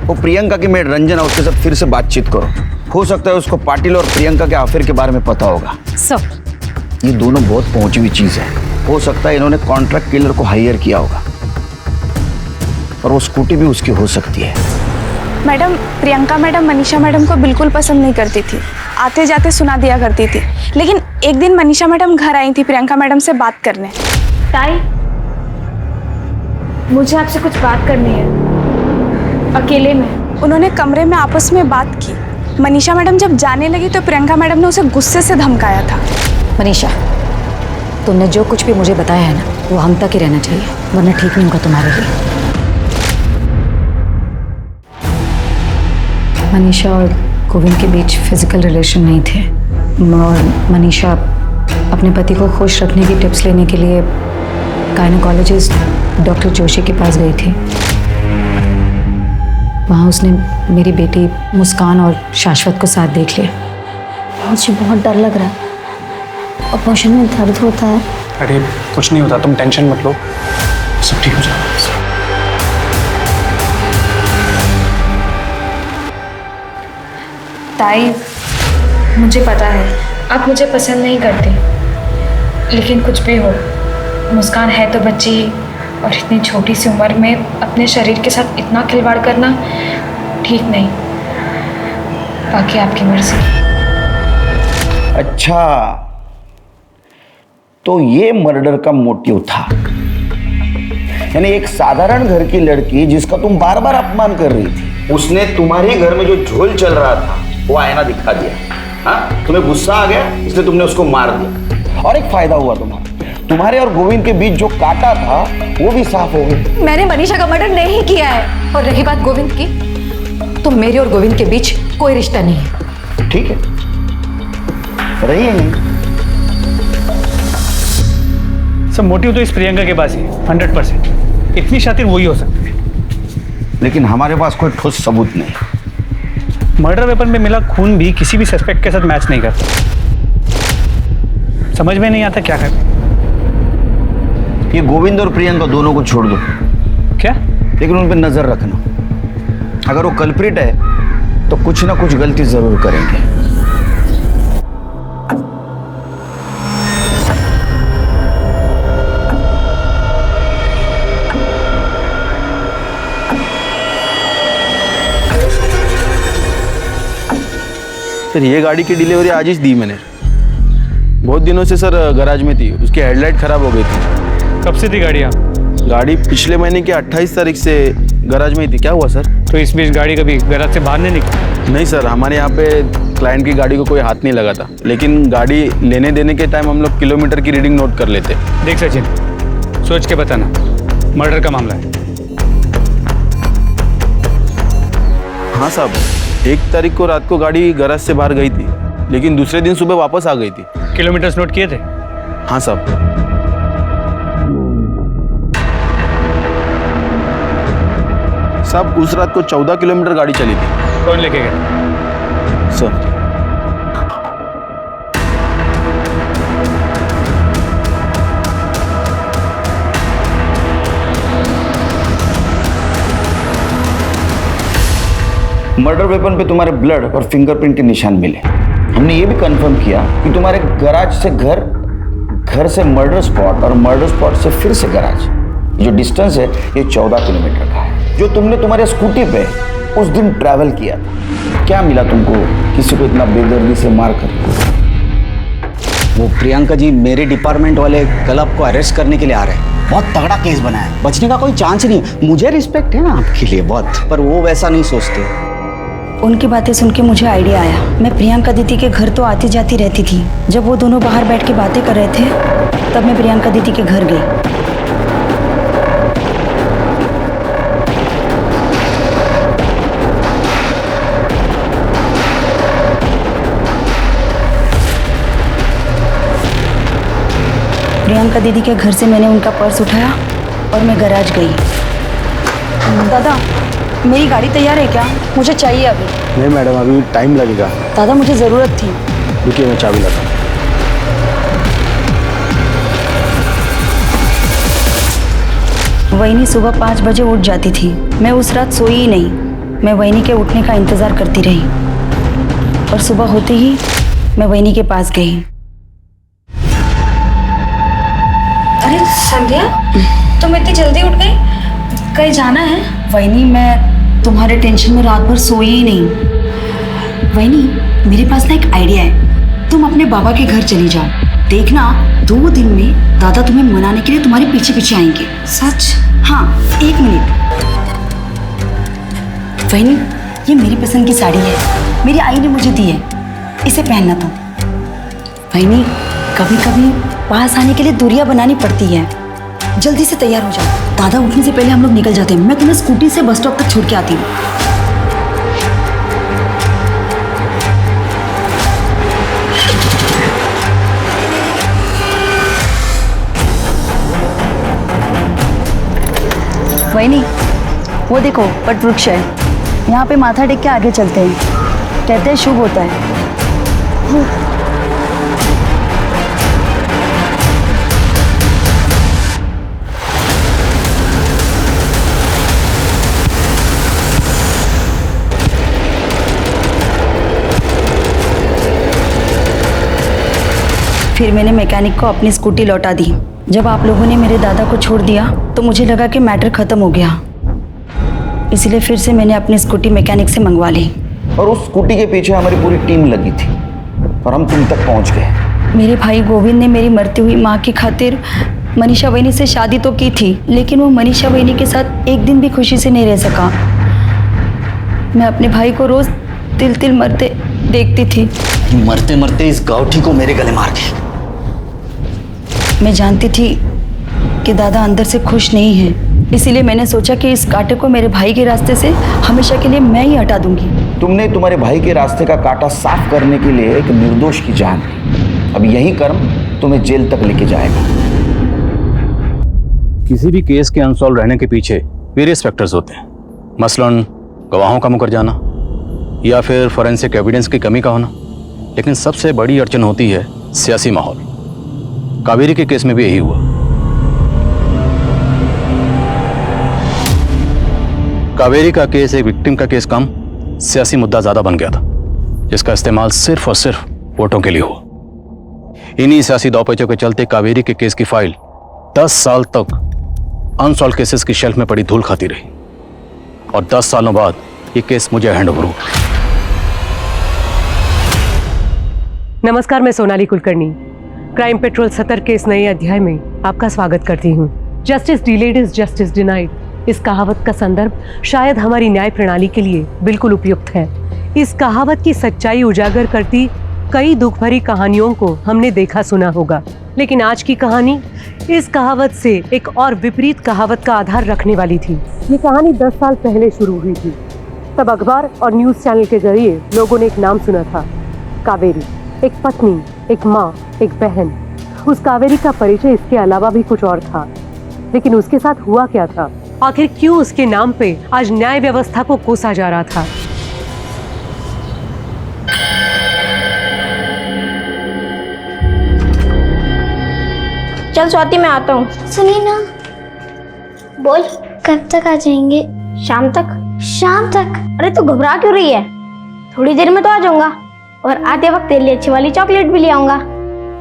वो प्रियंका की मेड रंजन है, उसके साथ फिर से बातचीत करो। हो सकता है उसको पाटिल और प्रियंका के अफेयर के बारे में पता होगा। सर ये दोनों बहुत पहुंची हुई चीज है। हो सकता है इन्होंने कॉन्ट्रैक्ट किलर को हायर किया होगा, और वो स्कूटी भी उसकी हो सकती है। Madam, Priyanka madam Manisha madam को बिल्कुल पसंद नहीं करती थी, आते जाते सुना दिया करती थी। लेकिन एक दिन मनीषा मैडम घर आई थी प्रियंका मैडम से बात करने। ताई, मुझे आपसे कुछ बात करनी है, अकेले में। उन्होंने कमरे में आपस में बात की। मनीषा मैडम जब जाने लगी तो प्रियंका मैडम ने उसे गुस्से से धमकाया था। मनीषा, तुमने जो कुछ भी मुझे बताया है ना वो हम तक ही रहना चाहिए, वरना ठीक नहीं होगा तुम्हारे लिए। मनीषा और गोविंद के बीच फिजिकल रिलेशन नहीं थे, और मनीषा अपने पति को खुश रखने की टिप्स लेने के लिए गायनेकोलॉजिस्ट डॉक्टर जोशी के पास गई थी। वहाँ उसने मेरी बेटी मुस्कान और शाश्वत को साथ देख लिया। मुझे बहुत डर लग रहा है, ऑपरेशन में दर्द होता है। अरे कुछ नहीं होता, तुम टेंशन मत लो, सब ठीक हो जाएगा। ताई, मुझे पता है आप मुझे पसंद नहीं करती, लेकिन कुछ भी हो, मुस्कान है तो बच्ची, और इतनी छोटी सी उम्र में अपने शरीर के साथ इतना खिलवाड़ करना ठीक नहीं। बाकी आपकी मर्जी। अच्छा, तो ये मर्डर का मोटिव था, यानी एक साधारण घर की लड़की जिसका तुम बार बार अपमान कर रही थी, उसने तुम्हारे घर में जो झोल चल रहा था वो आईना दिखा दिया। हाँ, तुम्हें गुस्सा आ गया इसलिए तुमने उसको मार दिया, और एक फायदा हुआ तुम्हारे और गोविंद के बीच जो कांटा था वो भी साफ हो गया। मैंने मनीषा का मर्डर नहीं किया है, और रही बात गोविंद की, तो मेरे और गोविंद के बीच कोई रिश्ता नहीं है। ठीक है, रही है नहीं। सब मोटिव तो इस प्रियंका के पास ही है 100%। इतनी शातिर वही हो सकती है, लेकिन हमारे पास कोई ठोस सबूत नहीं। मर्डर वेपन में मिला खून भी किसी भी सस्पेक्ट के साथ मैच नहीं करता। समझ में नहीं आता क्या करें। ये गोविंद और प्रियंका दोनों को छोड़ दो, क्या? लेकिन उन पर नजर रखना। अगर वो कल्प्रिट है तो कुछ ना कुछ गलती जरूर करेंगे। सर ये गाड़ी की डिलीवरी आज ही दी मैंने। बहुत दिनों से सर गैराज में थी, उसकी हेडलाइट खराब हो गई थी। कब से थी गाड़ी यहाँ? गाड़ी पिछले महीने की 28 तारीख से गैराज में ही थी। क्या हुआ सर? तो इस बीच गाड़ी कभी गैराज से बाहर नहीं निकली? नहीं सर, हमारे यहाँ पे क्लाइंट की गाड़ी को कोई हाथ नहीं लगा था, लेकिन गाड़ी लेने देने के टाइम हम लोग किलोमीटर की रीडिंग नोट कर लेते। देख सचिन, सोच के बताना, मर्डर का मामला है। हाँ साहब, 1 तारीख को रात को गाड़ी गैराज से बाहर गई थी, लेकिन दूसरे दिन सुबह वापस आ गई थी। किलोमीटर्स नोट किए थे? हाँ साहब। साहब उस रात को 14 किलोमीटर गाड़ी चली थी। कौन लेके गया? सर मर्डर वेपन पे तुम्हारे ब्लड और फिंगरप्रिंट के निशान मिले। हमने ये भी कंफर्म किया कि तुम्हारे गैराज से घर, घर से मर्डर स्पॉट और मर्डर स्पॉट से फिर से गैराज, जो डिस्टेंस है ये 14 किलोमीटर का है, जो तुमने तुम्हारे स्कूटी पे उस दिन ट्रैवल किया था। क्या मिला तुमको किसी को इतना बेदर्दी से मार कर? वो प्रियंका जी, मेरे डिपार्टमेंट वाले कल आपको अरेस्ट करने के लिए आ रहे हैं। बहुत तगड़ा केस बना है, बचने का कोई चांस नहीं। मुझे रिस्पेक्ट है ना आपके लिए बहुत, पर वो वैसा नहीं सोचते। उनकी बातें सुन के मुझे आइडिया आया। मैं प्रियंका दीदी के घर तो आती जाती रहती थी। जब वो दोनों बाहर बैठ के बातें कर रहे थे, तब मैं प्रियंका दीदी के घर गई। प्रियंका दीदी के घर से मैंने उनका पर्स उठाया और मैं गैराज गई। दादा, मेरी गाड़ी तैयार है क्या? मुझे चाहिए अभी। नहीं मैडम, अभी टाइम लगेगा। दादा, मुझे ज़रूरत थी। रुकिए, मैं चाबी लाता हूँ। वहीनी सुबह 5 बजे उठ जाती थी। मैं उस रात सोई ही नहीं। मैं वहीनी के उठने का इंतज़ार करती रही और सुबह होते ही मैं वहीनी के पास गई। अरे संध्या, तुम इतनी जल्दी उठ गई? कहीं जाना है? वहीनी, मैं तुम्हारे टेंशन में रात भर सोई ही नहीं। वहीनी, मेरे पास ना एक आइडिया है। तुम अपने बाबा के घर चली जाओ। देखना 2 दिन में दादा तुम्हें मनाने के लिए तुम्हारे पीछे पीछे आएंगे। सच? हाँ, 1 मिनट। वहीनी, ये मेरी पसंद की साड़ी है, मेरी आई ने मुझे दी है, इसे पहनना तुम। वहीनी, कभी कभी पास आने के लिए दूरियां बनानी पड़ती है। जल्दी से तैयार हो जाओ, दादा उठने से पहले हम लोग निकल जाते हैं। मैं तुम्हें स्कूटी से बस स्टॉप तक छोड़ के आती हूँ। वहीनी, वो देखो वट वृक्ष है, यहाँ पे माथा टेक के आगे चलते हैं। कहते हैं शुभ होता है। फिर मैंने मैकेनिक को अपनी स्कूटी लौटा दी। जब आप लोगों ने मेरे दादा को छोड़ दिया तो मुझे लगा कि मैटर खत्म हो गया, इसलिए फिर से मैंने अपनी स्कूटी मैकेनिक से मंगवा ली। और उस स्कूटी के पीछे हमारी पूरी टीम लगी थी और हम तुम तक पहुंच गए। मेरे भाई गोविंद ने मेरी मरती हुई माँ की खातिर मनीषा वहीनी से शादी तो की थी, लेकिन वो मनीषा वहीनी के साथ एक दिन भी खुशी से नहीं रह सका। मैं अपने भाई को रोज तिल तिल मरते देखती थी। मरते मरते इस गाउठी को मेरे गले मार गए। मैं जानती थी कि दादा अंदर से खुश नहीं है, इसीलिए मैंने सोचा कि इस कांटे को मेरे भाई के रास्ते से हमेशा के लिए मैं ही हटा दूंगी। तुमने तुम्हारे भाई के रास्ते का कांटा साफ करने के लिए एक निर्दोष की जान दी। अब यही कर्म तुम्हें जेल तक लेके जाएगा। किसी भी केस के अनसॉल्व रहने के पीछे वेरियस फैक्टर्स होते हैं, मसलन गवाहों का मुकर जाना या फिर फॉरेंसिक एविडेंस की कमी का होना। लेकिन सबसे बड़ी अड़चन होती है सियासी माहौल। कावेरी के केस में भी यही हुआ। कावेरी का केस एक विक्टिम का केस कम, सियासी मुद्दा ज्यादा बन गया था, जिसका इस्तेमाल सिर्फ और सिर्फ वोटों के लिए हुआ। इन्हीं सियासी दौपेचों के चलते कावेरी के केस की फाइल 10 साल तक अनसॉल्व केसेस की शेल्फ में पड़ी धूल खाती रही, और 10 सालों बाद ये केस मुझे हैंड ओवर हुआ। नमस्कार, मैं सोनाली कुलकर्णी क्राइम पेट्रोल 70 के इस नए अध्याय में आपका स्वागत करती हूँ। Justice delayed is justice denied, इस कहावत का संदर्भ शायद हमारी न्याय प्रणाली के लिए बिल्कुल उपयुक्त है। इस कहावत की सच्चाई उजागर करती कई दुख भरी कहानियों को हमने देखा सुना होगा, लेकिन आज की कहानी इस कहावत से एक और विपरीत कहावत का आधार रखने वाली थी। ये कहानी 10 साल पहले शुरू हुई थी। तब अखबार और न्यूज़ चैनल के जरिए लोगों ने एक नाम सुना था, कावेरी। एक पत्नी, एक माँ, एक बहन। उस कावेरी का परिचय इसके अलावा भी कुछ और था, लेकिन उसके साथ हुआ क्या था? आखिर क्यों उसके नाम पे आज न्याय व्यवस्था को कोसा जा रहा था? चल स्वाति, मैं आता हूँ। सुनिए ना। बोल। कब तक आ जाएंगे? शाम तक। शाम तक? अरे तू घबरा क्यों रही है? थोड़ी देर में तो आ जाऊंगा, और आते वक्त तेरे लिए अच्छी वाली चॉकलेट भी ले आऊंगा।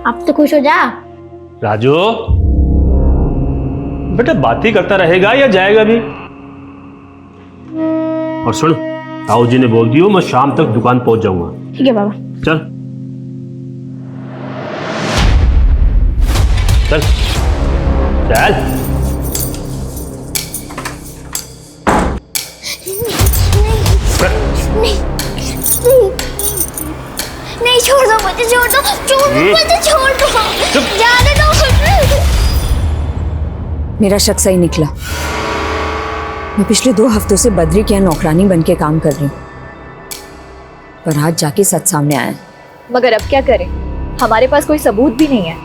अब तो खुश हो जा। राजू बेटा, बात ही करता रहेगा या जाएगा भी? और सुन, ताऊ जी ने बोल दियो मैं शाम तक दुकान पहुंच जाऊंगा। ठीक है बाबा। चल चल चल। नहीं, छोड़ दो मुझे, छोड़ दो, मुझे छोड़ दो, जाने दो। मेरा शक सही निकला। मैं पिछले 2 हफ्तों से बद्री के यहाँ नौकरानी बन के काम कर रही हूँ, पर आज जाके सच सामने आया। मगर अब क्या करें, हमारे पास कोई सबूत भी नहीं है।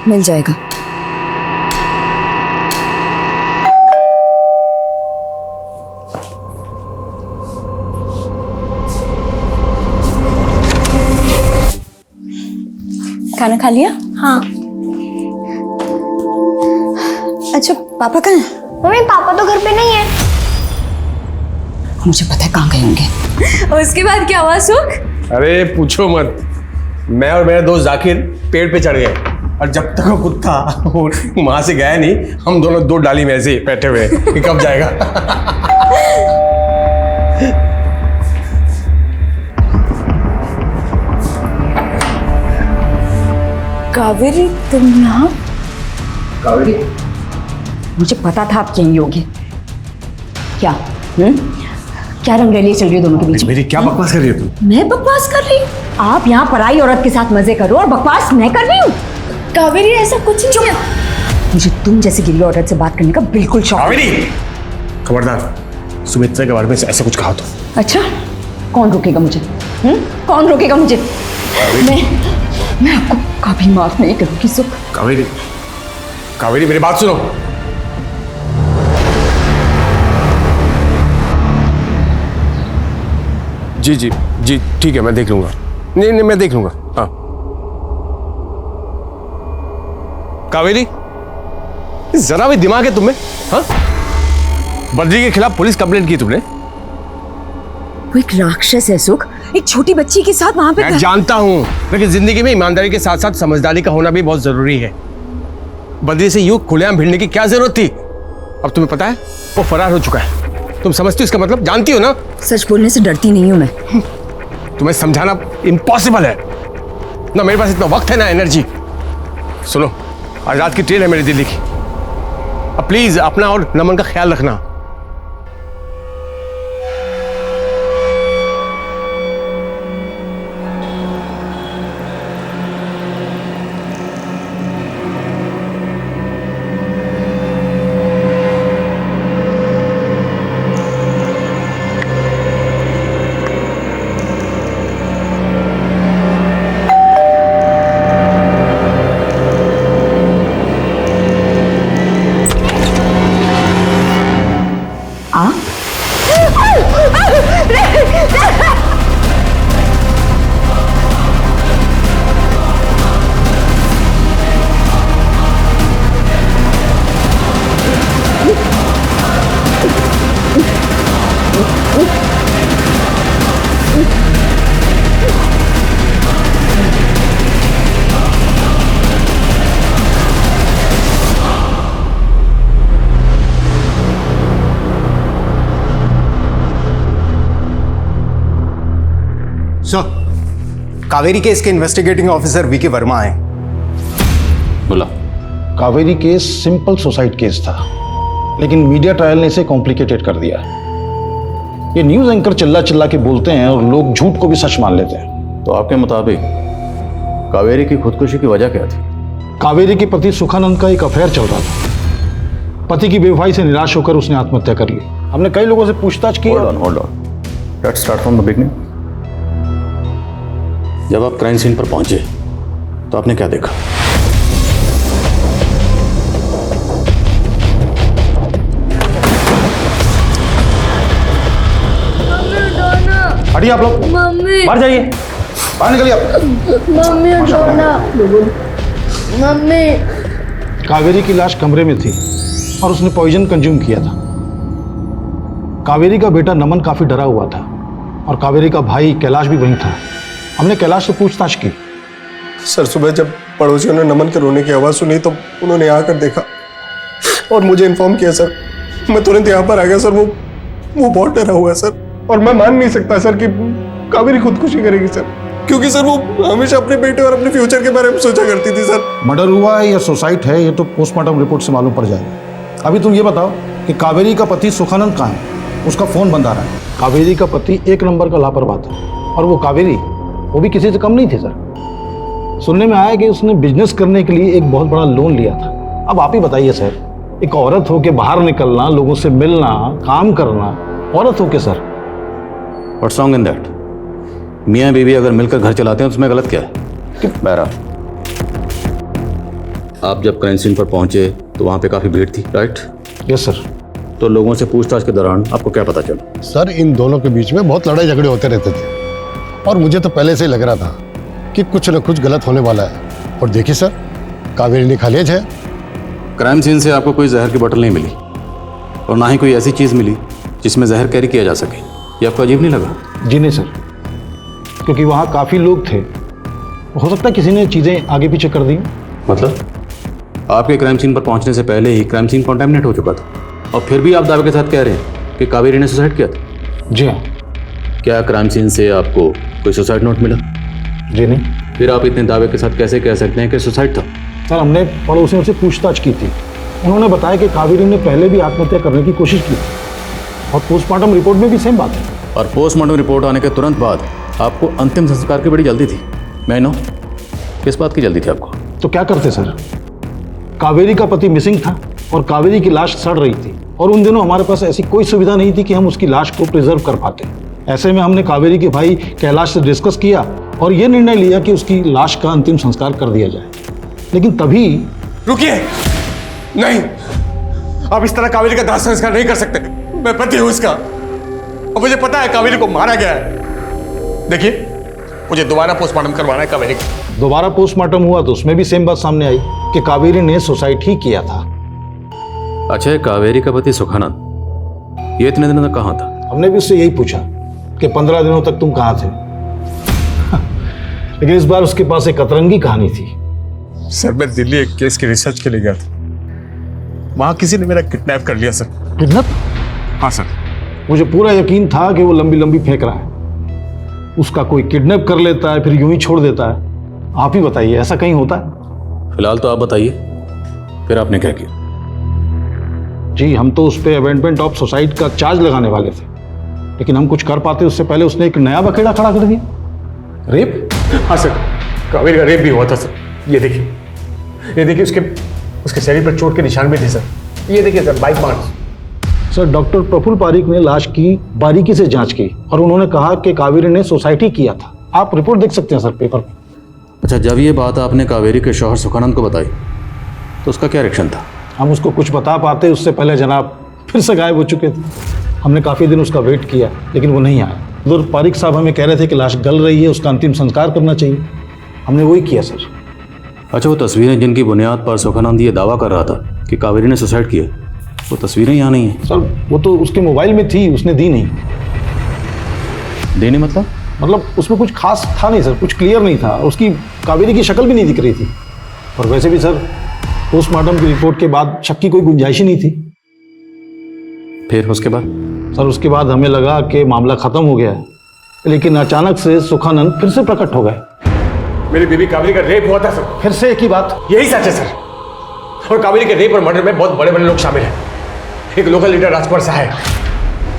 मिल जाएगा। खाना खा लिया? हाँ। अच्छा, पापा कहाँ हैं? मम्मी, पापा तो घर पे नहीं है। मुझे पता है कहाँ गए होंगे। उसके बाद क्या हुआ सुख? अरे पूछो मत, मैं और मेरा दोस्त जाकिर पेड़ पे चढ़ गए, और जब तक वो कुत्ता वहां से गया नहीं, हम दोनों 2 डाली में ऐसे बैठे हुए कि कब जाएगा। कावेरी, तुम यहाँ? कावेरी, मुझे पता था आप यहीं होगे। क्या क्या रंगरलियां चल रही है दोनों के बीच? मेरी क्या बकवास कर रही हो तुम? मैं बकवास कर रही हूँ? आप यहाँ पराई औरत के साथ मजे करो और बकवास मैं कर रही हूँ? कावेरी, ऐसा कुछ नहीं है। मुझे तुम जैसी गिरी औरत से बात करने का बिल्कुल शौक कावेरी, खबरदार, सुमित्रा के बारे में ऐसा कुछ कहा तो। अच्छा, कौन रोकेगा मुझे? कौन रोकेगा मुझे? मैं आपको कभी माफ नहीं करूंगी सुख। कावेरी, कावेरी मेरी बात सुनो। जी जी जी, ठीक है, मैं देख लूंगा। नहीं नहीं, मैं देख लूंगा। हाँ कावेरी, जरा भी दिमाग है तुम्हें? हाँ, बद्री के खिलाफ पुलिस कंप्लेंट की तुमने? वो एक राक्षस है सुख, एक छोटी बच्ची के साथ वहां पे। मैं जानता हूं, लेकिन जिंदगी में ईमानदारी के साथ साथ समझदारी का होना भी बहुत जरूरी है। बद्री से यूं खुलेआम भिड़ने की क्या जरूरत थी? अब तुम्हें पता है वो फरार हो चुका है। तुम समझती हो इसका मतलब? जानती हो ना? सच बोलने से डरती नहीं हूं मैं। तुम्हें समझाना इम्पॉसिबल है ना, मेरे पास इतना वक्त है ना एनर्जी। सुनो, आज रात की ट्रेन है मेरी दिल्ली की। अब प्लीज अपना और नमन का ख्याल रखना। सर, कावेरी केस के इन्वेस्टिगेटिंग ऑफिसर वीके वर्मा आए। बोला। Kaveri case simple suicide case था, लेकिन मीडिया ट्रायल ने इसे कॉम्प्लिकेटेड कर दिया। ये न्यूज एंकर चिल्ला चिल्ला के बोलते हैं और लोग झूठ को भी सच मान लेते हैं। तो आपके मुताबिक कावेरी की खुदकुशी की वजह क्या थी? कावेरी के पति सुखानंद का एक अफेयर चल रहा था। पति की बेवफाई से निराश होकर उसने आत्महत्या कर ली। हमने कई लोगों से पूछताछ की। Hold on. Let's start from the beginning. जब आप क्राइम सीन पर पहुंचे तो आपने क्या देखा? हटिए आप लोग, मम्मी, बाहर जाइए, बाहर निकलिए आप। मम्मी उठाना, मम्मी। कावेरी की लाश कमरे में थी और उसने पॉइजन कंज्यूम किया था। कावेरी का बेटा नमन काफी डरा हुआ था और कावेरी का भाई कैलाश भी वहीं था। हमने कैलाश से पूछताछ की। सर, सुबह जब पड़ोसियों ने नमन के रोने की आवाज़ सुनी तो उन्होंने आकर देखा और मुझे इन्फॉर्म किया सर। मैं तुरंत यहाँ पर आ गया सर। वो बहुत डरा हुआ है सर, और मैं मान नहीं सकता सर कि कावेरी खुदकुशी करेगी सर, क्योंकि सर वो हमेशा अपने बेटे और अपने फ्यूचर के बारे में सोचा करती थी सर। मर्डर हुआ है या सुसाइड है ये तो पोस्टमार्टम रिपोर्ट से मालूम पड़ जाएगा। अभी तुम ये बताओ कि कावेरी का पति सुखानंद कहाँ है? उसका फोन बंद आ रहा है। कावेरी का पति एक नंबर का लापरवाह था, और वो कावेरी वो भी किसी से कम नहीं थे सर। सुनने में आया कि उसने बिजनेस करने के लिए एक बहुत बड़ा लोन लिया था। अब आप ही बताइए सर, एक औरत हो के बाहर निकलना, लोगों से मिलना, काम करना, औरत हो के sir. What's wrong in that? मियाँ बीवी अगर मिलकर घर चलाते हैं तो उसमें गलत क्या है? बहरा, आप जब क्राइम सीन पर पहुंचे तो वहां पे काफी भीड़ थी, राइट? Yes sir. तो लोगों से पूछताछ के दौरान आपको क्या पता चला? सर, इन दोनों के बीच में बहुत लड़ाई झगड़े होते रहते थे और मुझे तो पहले से ही लग रहा था कि कुछ न कुछ गलत होने वाला है। और देखिए सर, कावेरी ने खालिज है। क्राइम सीन से आपको कोई जहर की बोतल नहीं मिली और ना ही कोई ऐसी चीज मिली जिसमें जहर कैरी किया जा सके। ये आपको अजीब नहीं लगा? जी नहीं सर, क्योंकि वहाँ काफ़ी लोग थे। हो सकता है किसी ने चीज़ें आगे पीछे कर दी। मतलब आपके क्राइम सीन पर पहुंचने से पहले ही क्राइम सीन कॉन्टेमिनेट हो चुका था, और फिर भी आप दावे के साथ कह रहे हैं कि कावेरी ने सुसाइड किया था? जी हाँ। क्या क्राइम सीन से आपको कोई सुसाइड नोट मिला? जी नहीं। फिर आप इतने दावे के साथ कैसे कह सकते हैं कि सुसाइड था? सर, हमने पड़ोसियों से पूछताछ की थी। उन्होंने बताया कि कावेरी ने पहले भी आत्महत्या करने की कोशिश की थी और पोस्टमार्टम रिपोर्ट में भी सेम बात है। और पोस्टमार्टम रिपोर्ट आने के तुरंत बाद आपको अंतिम संस्कार की बड़ी जल्दी थी। मैं नो, किस बात की जल्दी थी आपको? तो क्या करते सर? कावेरी का पति मिसिंग था और कावेरी की लाश सड़ रही थी, और उन दिनों हमारे पास ऐसी कोई सुविधा नहीं थी कि हम उसकी लाश को प्रिजर्व कर पाते। ऐसे में हमने कावेरी के भाई कैलाश से डिस्कस किया और ये निर्णय लिया कि उसकी लाश का अंतिम संस्कार कर दिया जाए। लेकिन तभी रुकिए, नहीं, आप इस तरह कावेरी का दाह संस्कार नहीं कर सकते। मैं पति हूं इसका और मुझे पता है कावेरी को मारा गया है। देखिए, मुझे दोबारा पोस्टमार्टम करवाना है कावेरी का। दोबारा पोस्टमार्टम हुआ तो उसमें भी सेम बात सामने आई कि कावेरी ने सुसाइड ही किया था। अच्छा, कावेरी का पति सुखानंद ये इतने दिनों तक कहाँ था? हमने भी उससे यही पूछा कि 15 दिनों तक तुम कहाँ थे। लेकिन इस बार उसके पास एक अतरंगी कहानी थी। सर, मैं दिल्ली एक केस की रिसर्च के लिए गया था। वहां किसी ने मेरा किडनैप कर लिया सर। किडनैप? हाँ सर। मुझे पूरा यकीन था कि वो लंबी लंबी फेंक रहा है। उसका कोई किडनैप कर लेता है फिर यूं ही छोड़ देता है। आप ही बताइए, ऐसा कहीं होता है? फिलहाल तो आप बताइए, फिर आपने क्या किया? जी, हम तो उस पर अबेंडमेंट ऑफ सुसाइड का चार्ज लगाने वाले थे, लेकिन हम कुछ कर पाते उससे पहले उसने एक नया बखेड़ा खड़ा कर दिया। रेप? हाँ सर, कावेरी का रेप भी हुआ था सर। ये देखिए उसके शरीर पर चोट के निशान भी थे सर। ये देखिए sir, bike marks. Sir, doctor Prafull Parik ने लाश की बारीकी से जांच की और उन्होंने कहा कि कावेरी ने सुसाइड ही किया था। आप रिपोर्ट देख सकते हैं सर पेपर में। अच्छा, जब ये बात आपने कावेरी के शौहर सुखानंद को बताई तो उसका क्या रिएक्शन था? हम उसको कुछ बता पाते उससे पहले जनाब फिर से गायब हो चुके थे। हमने काफ़ी दिन उसका वेट किया लेकिन वो नहीं आया। उधर पारिक साहब हमें कह रहे थे कि लाश गल रही है, उसका अंतिम संस्कार करना चाहिए। हमने वही किया सर। अच्छा, वो तस्वीरें जिनकी बुनियाद पर सुखानंद ये दावा कर रहा था कि कावेरी ने सुसाइड किया, वो तस्वीरें यहाँ नहीं हैं? सर, वो तो उसके मोबाइल में थी, उसने दी नहीं। देने मतलब उसमें कुछ खास था नहीं सर, कुछ क्लियर नहीं था। उसकी कावेरी की शक्ल भी नहीं दिख रही थी। और वैसे भी सर, पोस्टमार्टम की रिपोर्ट के बाद शक की कोई गुंजाइश ही नहीं थी। फिर उसके बाद? सर, उसके बाद हमें लगा कि मामला खत्म हो गया है लेकिन अचानक से सुखानंद फिर से प्रकट हो गए। मेरी बीवी कावेरी का रेप हुआ था सर। फिर से एक ही बात? यही सच है सर। और कावेरी के रेप और मर्डर में बहुत बड़े बड़े लोग शामिल हैं। एक लोकल लीडर राजकुमार साहा है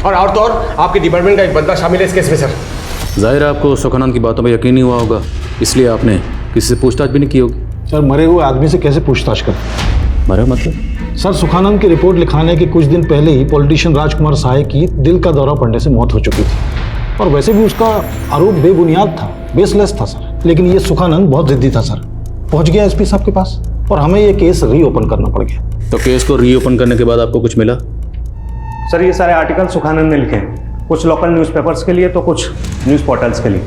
और तो और आपके डिपार्टमेंट का एक बंदा शामिल है इस केस में सर। जाहिर है आपको सुखानंद की बातों पर यकीन नहीं हुआ होगा, इसलिए आपने किसी से पूछताछ भी नहीं की होगी। सर मरे हुए आदमी से कैसे पूछताछ कर? मरे मतलब? सर सुखानंद की रिपोर्ट लिखाने के कुछ दिन पहले ही पॉलिटिशियन राजकुमार साहे की दिल का दौरा पड़ने से मौत हो चुकी थी और वैसे भी उसका आरोप बेबुनियाद था, बेसलेस था सर। लेकिन ये सुखानंद बहुत जिद्दी था सर, पहुंच गया एसपी साहब के पास और हमें ये केस रीओपन करना पड़ गया। तो केस को रीओपन करने के बाद आपको कुछ मिला? सर ये सारे आर्टिकल सुखानंद ने लिखे हैं, कुछ लोकल न्यूज़पेपर्स के लिए तो कुछ न्यूज़ पोर्टल्स के लिए।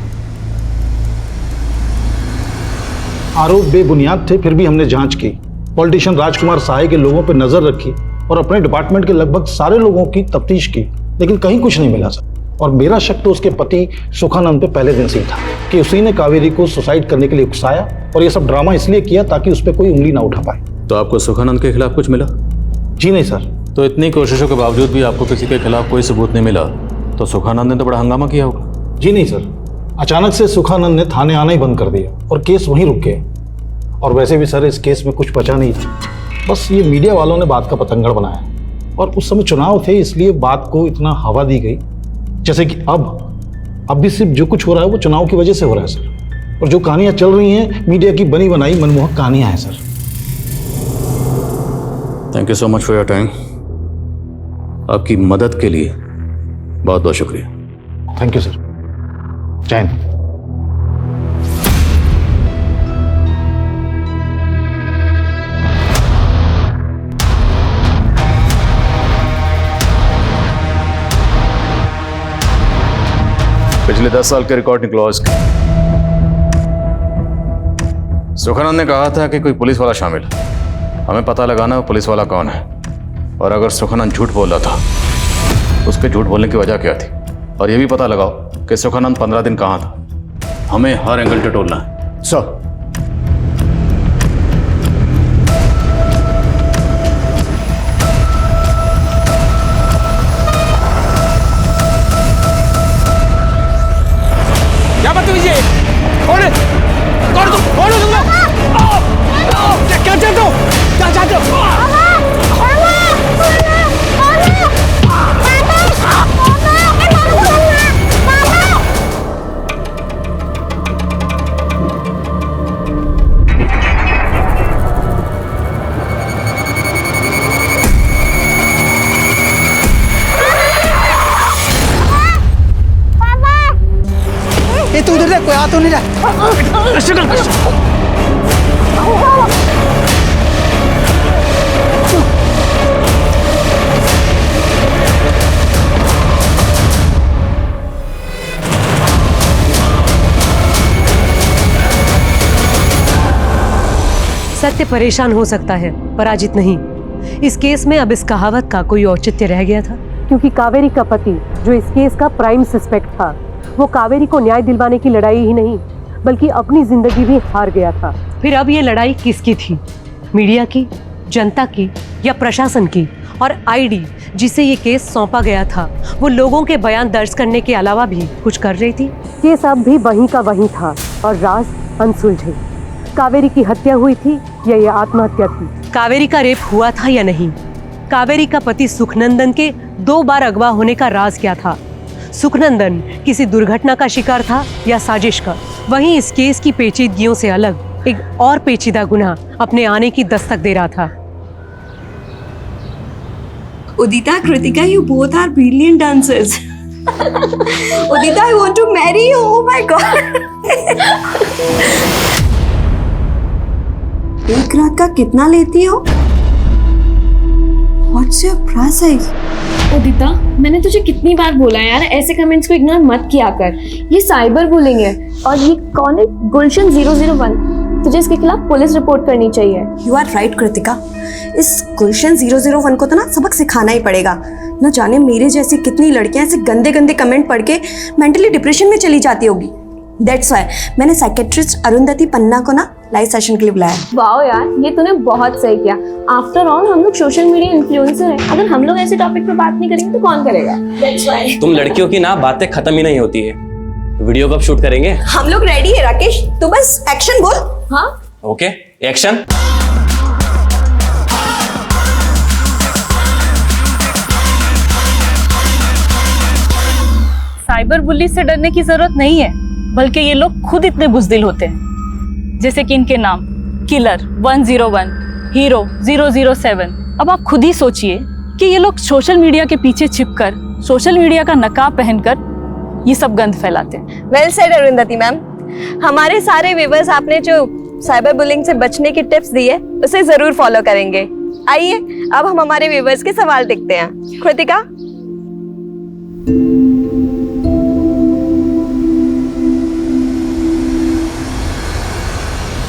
आरोप बेबुनियाद थे, फिर भी हमने जांच की। पॉलिटिशियन राजकुमार साहे के लोगों पर नजर रखी और अपने डिपार्टमेंट के लगभग सारे लोगों की तफ्तीश की, लेकिन कहीं कुछ नहीं मिला सर। और मेरा शक तो उसके पति सुखानंद पे पहले दिन से ही था कि उसी ने कावेरी को सुसाइड करने के लिए उकसाया और ये सब ड्रामा इसलिए किया ताकि उस पर कोई उंगली ना उठा पाए। तो आपको सुखानंद के खिलाफ कुछ मिला? जी नहीं सर। तो इतनी कोशिशों के बावजूद भी आपको किसी के खिलाफ कोई सबूत नहीं मिला, तो सुखानंद ने तो बड़ा हंगामा किया होगा। जी नहीं सर, अचानक से सुखानंद ने थाने आना ही बंद कर दिया और केस वहीं रुक गया। और वैसे भी सर इस केस में कुछ बचा नहीं था, बस ये मीडिया वालों ने बात का पतंगड़ बनाया और उस समय चुनाव थे इसलिए बात को इतना हवा दी गई, जैसे कि अब भी सिर्फ जो कुछ हो रहा है वो चुनाव की वजह से हो रहा है सर। और जो कहानियां चल रही हैं मीडिया की बनी बनाई मनमोहक कहानियां हैं sir. Thank you so much for your time. आपकी मदद के लिए बहुत बहुत शुक्रिया। Thank you sir. जय हिंद। पिछले 10 साल के रिकॉर्ड निकलवा इसके। सुखानंद ने कहा था कि कोई पुलिस वाला शामिल है, हमें पता लगाना है वो पुलिस वाला कौन है और अगर सुखानंद झूठ बोल रहा था उसके झूठ बोलने की वजह क्या थी, और ये भी पता लगाओ कि सुखानंद 15 दिन कहाँ था। हमें हर एंगल से टोलना है सर। क्या बदतमीजी है? कौन है? कौन तुम? कौन हो तुम लोग? क्या चाहते हो? क्या चाहते हो? ये तू उधर देख, कोई आ तो नहीं रहा। सत्य परेशान हो सकता है, पराजित नहीं। इस केस में अब इस कहावत का कोई औचित्य रह गया था, क्योंकि कावेरी का पति जो इस केस का प्राइम सस्पेक्ट था, वो कावेरी को न्याय दिलवाने की लड़ाई ही नहीं बल्कि अपनी जिंदगी भी हार गया था। फिर अब ये लड़ाई किसकी थी? मीडिया की, जनता की या प्रशासन की? और आईडी जिसे ये केस सौंपा गया था वो लोगों के बयान दर्ज करने के अलावा भी कुछ कर रही थी। केस अब भी वहीं का वहीं था और राज अनसुलझे। कावेरी की हत्या हुई थी या ये आत्महत्या थी? कावेरी का रेप हुआ था या नहीं? कावेरी का पति सुखनंदन के 2 बार अगवा होने का राज क्या था? सुखनंदन किसी दुर्घटना का शिकार था या साजिश का? वहीं इस केस की पेचीदगियों से अलग एक और पेचीदा गुनाह अपने आने की दस्तक दे रहा था। Udita, Kritika, you both are brilliant dancers. Udita, I want to marry you. Oh my God. एक रात का कितना लेती हो? What's your price? उदिता, मैंने तुझे कितनी बार बोला यार, ऐसे कमेंट्स को इग्नोर मत किया कर। ये साइबर बुलिंग है। और ये कौन है? गुलशन 001। तुझे इसके खिलाफ पुलिस रिपोर्ट करनी चाहिए। You are right, Kritika. इस गुलशन 001 को तो ना सबक सिखाना ही पड़ेगा। न जाने मेरे जैसी कितनी लड़कियां ऐसे गंदे गंदे कमेंट पढ़ के मेंटली डिप्रेशन में चली जाती होगी। That's why मैंने साइकेट्रिस्ट अरुंधति पन्ना को ना लाइव सेशन के लिए बुलाया। वाओ यार, ये तूने बहुत सही किया। आफ्टर ऑल हम लोग सोशल मीडिया इन्फ्लुएंसर हैं। अगर हम लोग ऐसे टॉपिक पे बात नहीं करेंगे तो कौन करेगा? That's why। तुम लड़कियों की ना बातें खत्म ही नहीं होती है। वीडियो कब शूट करेंगे? हम लोग रेडी है राकेश, तू बस एक्शन बोल। हाँ ओके एक्शन। साइबर बुली से डरने की जरूरत नहीं है, बल्कि ये लोग खुद इतने बुज़दिल होते हैं। जैसे कि इनके नाम किलर 101, हीरो 007। अब आप खुद ही सोचिए कि ये लोग सोशल मीडिया के पीछे छिपकर, सोशल मीडिया का नकाब पहनकर ये सब गंद फैलाते हैं। Well said Arundhati ma'am. हमारे सारे व्यूअर्स आपने जो साइबर बुलिंग से बचने की टिप्स दी है उसे जरूर फॉलो करेंगे। आइए अब हम हमारे व्यूअर्स के सवाल देखते हैं। कृतिका।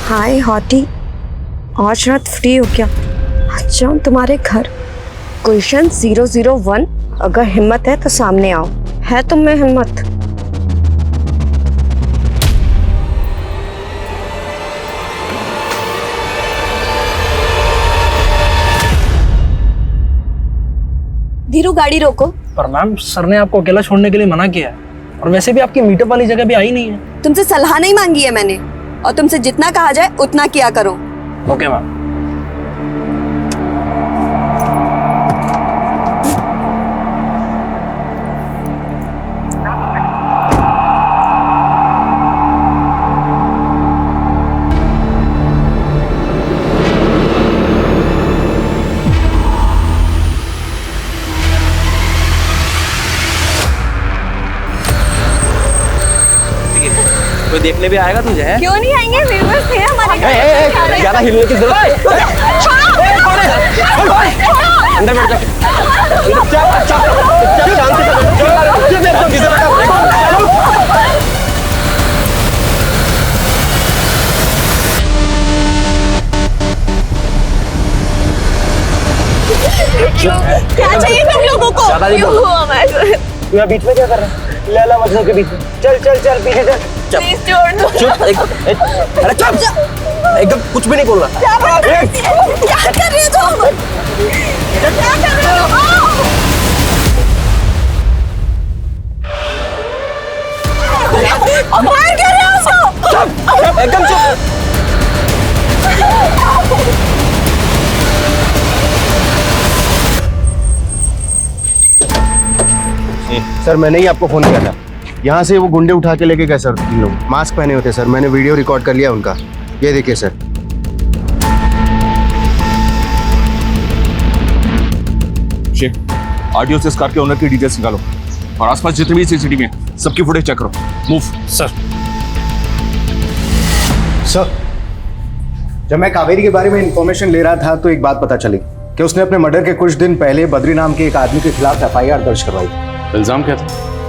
हाय हॉटी, आज रात फ्री हो क्या? आज जाऊँ तुम्हारे घर। क्वेश्चन 001, अगर हिम्मत है तो सामने आओ। है तुम में हिम्मत? धीरू गाड़ी रोको। पर मैम सर ने आपको अकेला छोड़ने के लिए मना किया है, और वैसे भी आपकी मीटअप वाली जगह भी आई नहीं है। तुमसे सलाह नहीं मांगी है मैंने, और तुमसे जितना कहा जाए उतना किया करो। Okay ma'am. कोई देखने भी आएगा तुझे? है क्यों नहीं आएंगे? व्यूअर्स थे हमारे घर। ज्यादा हिलने की जरूरत अंदर बैठ जा। क्या चाहिए तुम लोगों को? क्यों हुआ मैं? तू यहाँ बीच में क्या कर रहा है? लैला मजनू के बीच में। चल चल चल पीछे चल। प्लीज छोड़ दो। चुप। अरे चुप। एकदम कुछ भी नहीं बोल रहा। क्या कर रहे हो तुम? क्या कर रहे हो? मार कर रहे हो उसको? चुप एकदम चुप। सर मैंने ही आपको फोन किया था। यहाँ से वो गुंडे उठा के लेके गए सर, 3 लोग मास्क पहने होते सर। मैंने वीडियो रिकॉर्ड कर लिया उनका, ये देखिए सर। शेख, आरटीओ से इस कार के ओनर की डिटेल्स निकालो और आसपास जितने भी सीसीटीवी हैं सबकी फुटेज चेक करो। मूव। सर जब मैं कावेरी के बारे में इंफॉर्मेशन ले रहा था तो एक बात पता चली कि उसने अपने मर्डर के कुछ दिन पहले बद्री नाम के एक आदमी के खिलाफ FIR दर्ज करवाई। इल्जाम क्या था?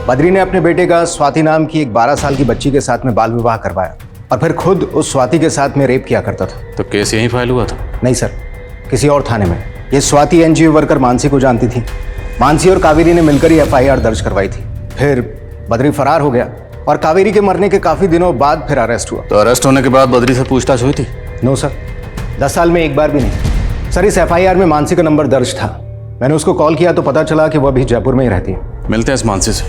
बद्री ने अपने बेटे का स्वाति नाम की एक 12 साल की बच्ची के साथ में बाल विवाह करवाया और फिर खुद उस स्वाति के साथ में रेप किया करता था। तो केस यहीं फाइल हुआ था? नहीं सर, किसी और थाने में। ये स्वाति NGO वर्कर मानसी को जानती थी। मानसी और कावेरी ने मिलकर ही FIR दर्ज करवाई थी। फिर बद्री फरार हो गया और कावेरी के मरने के काफी दिनों बाद फिर अरेस्ट हुआ। तो अरेस्ट होने के बाद बद्री से पूछताछ हुई थी? नो सर, 10 साल में एक बार भी नहीं। सर इस FIR में मानसी का नंबर दर्ज था। मैंने उसको कॉल किया तो पता चला कि वह अभी जयपुर में ही रहती है। मिलते हैं इस मानसी से।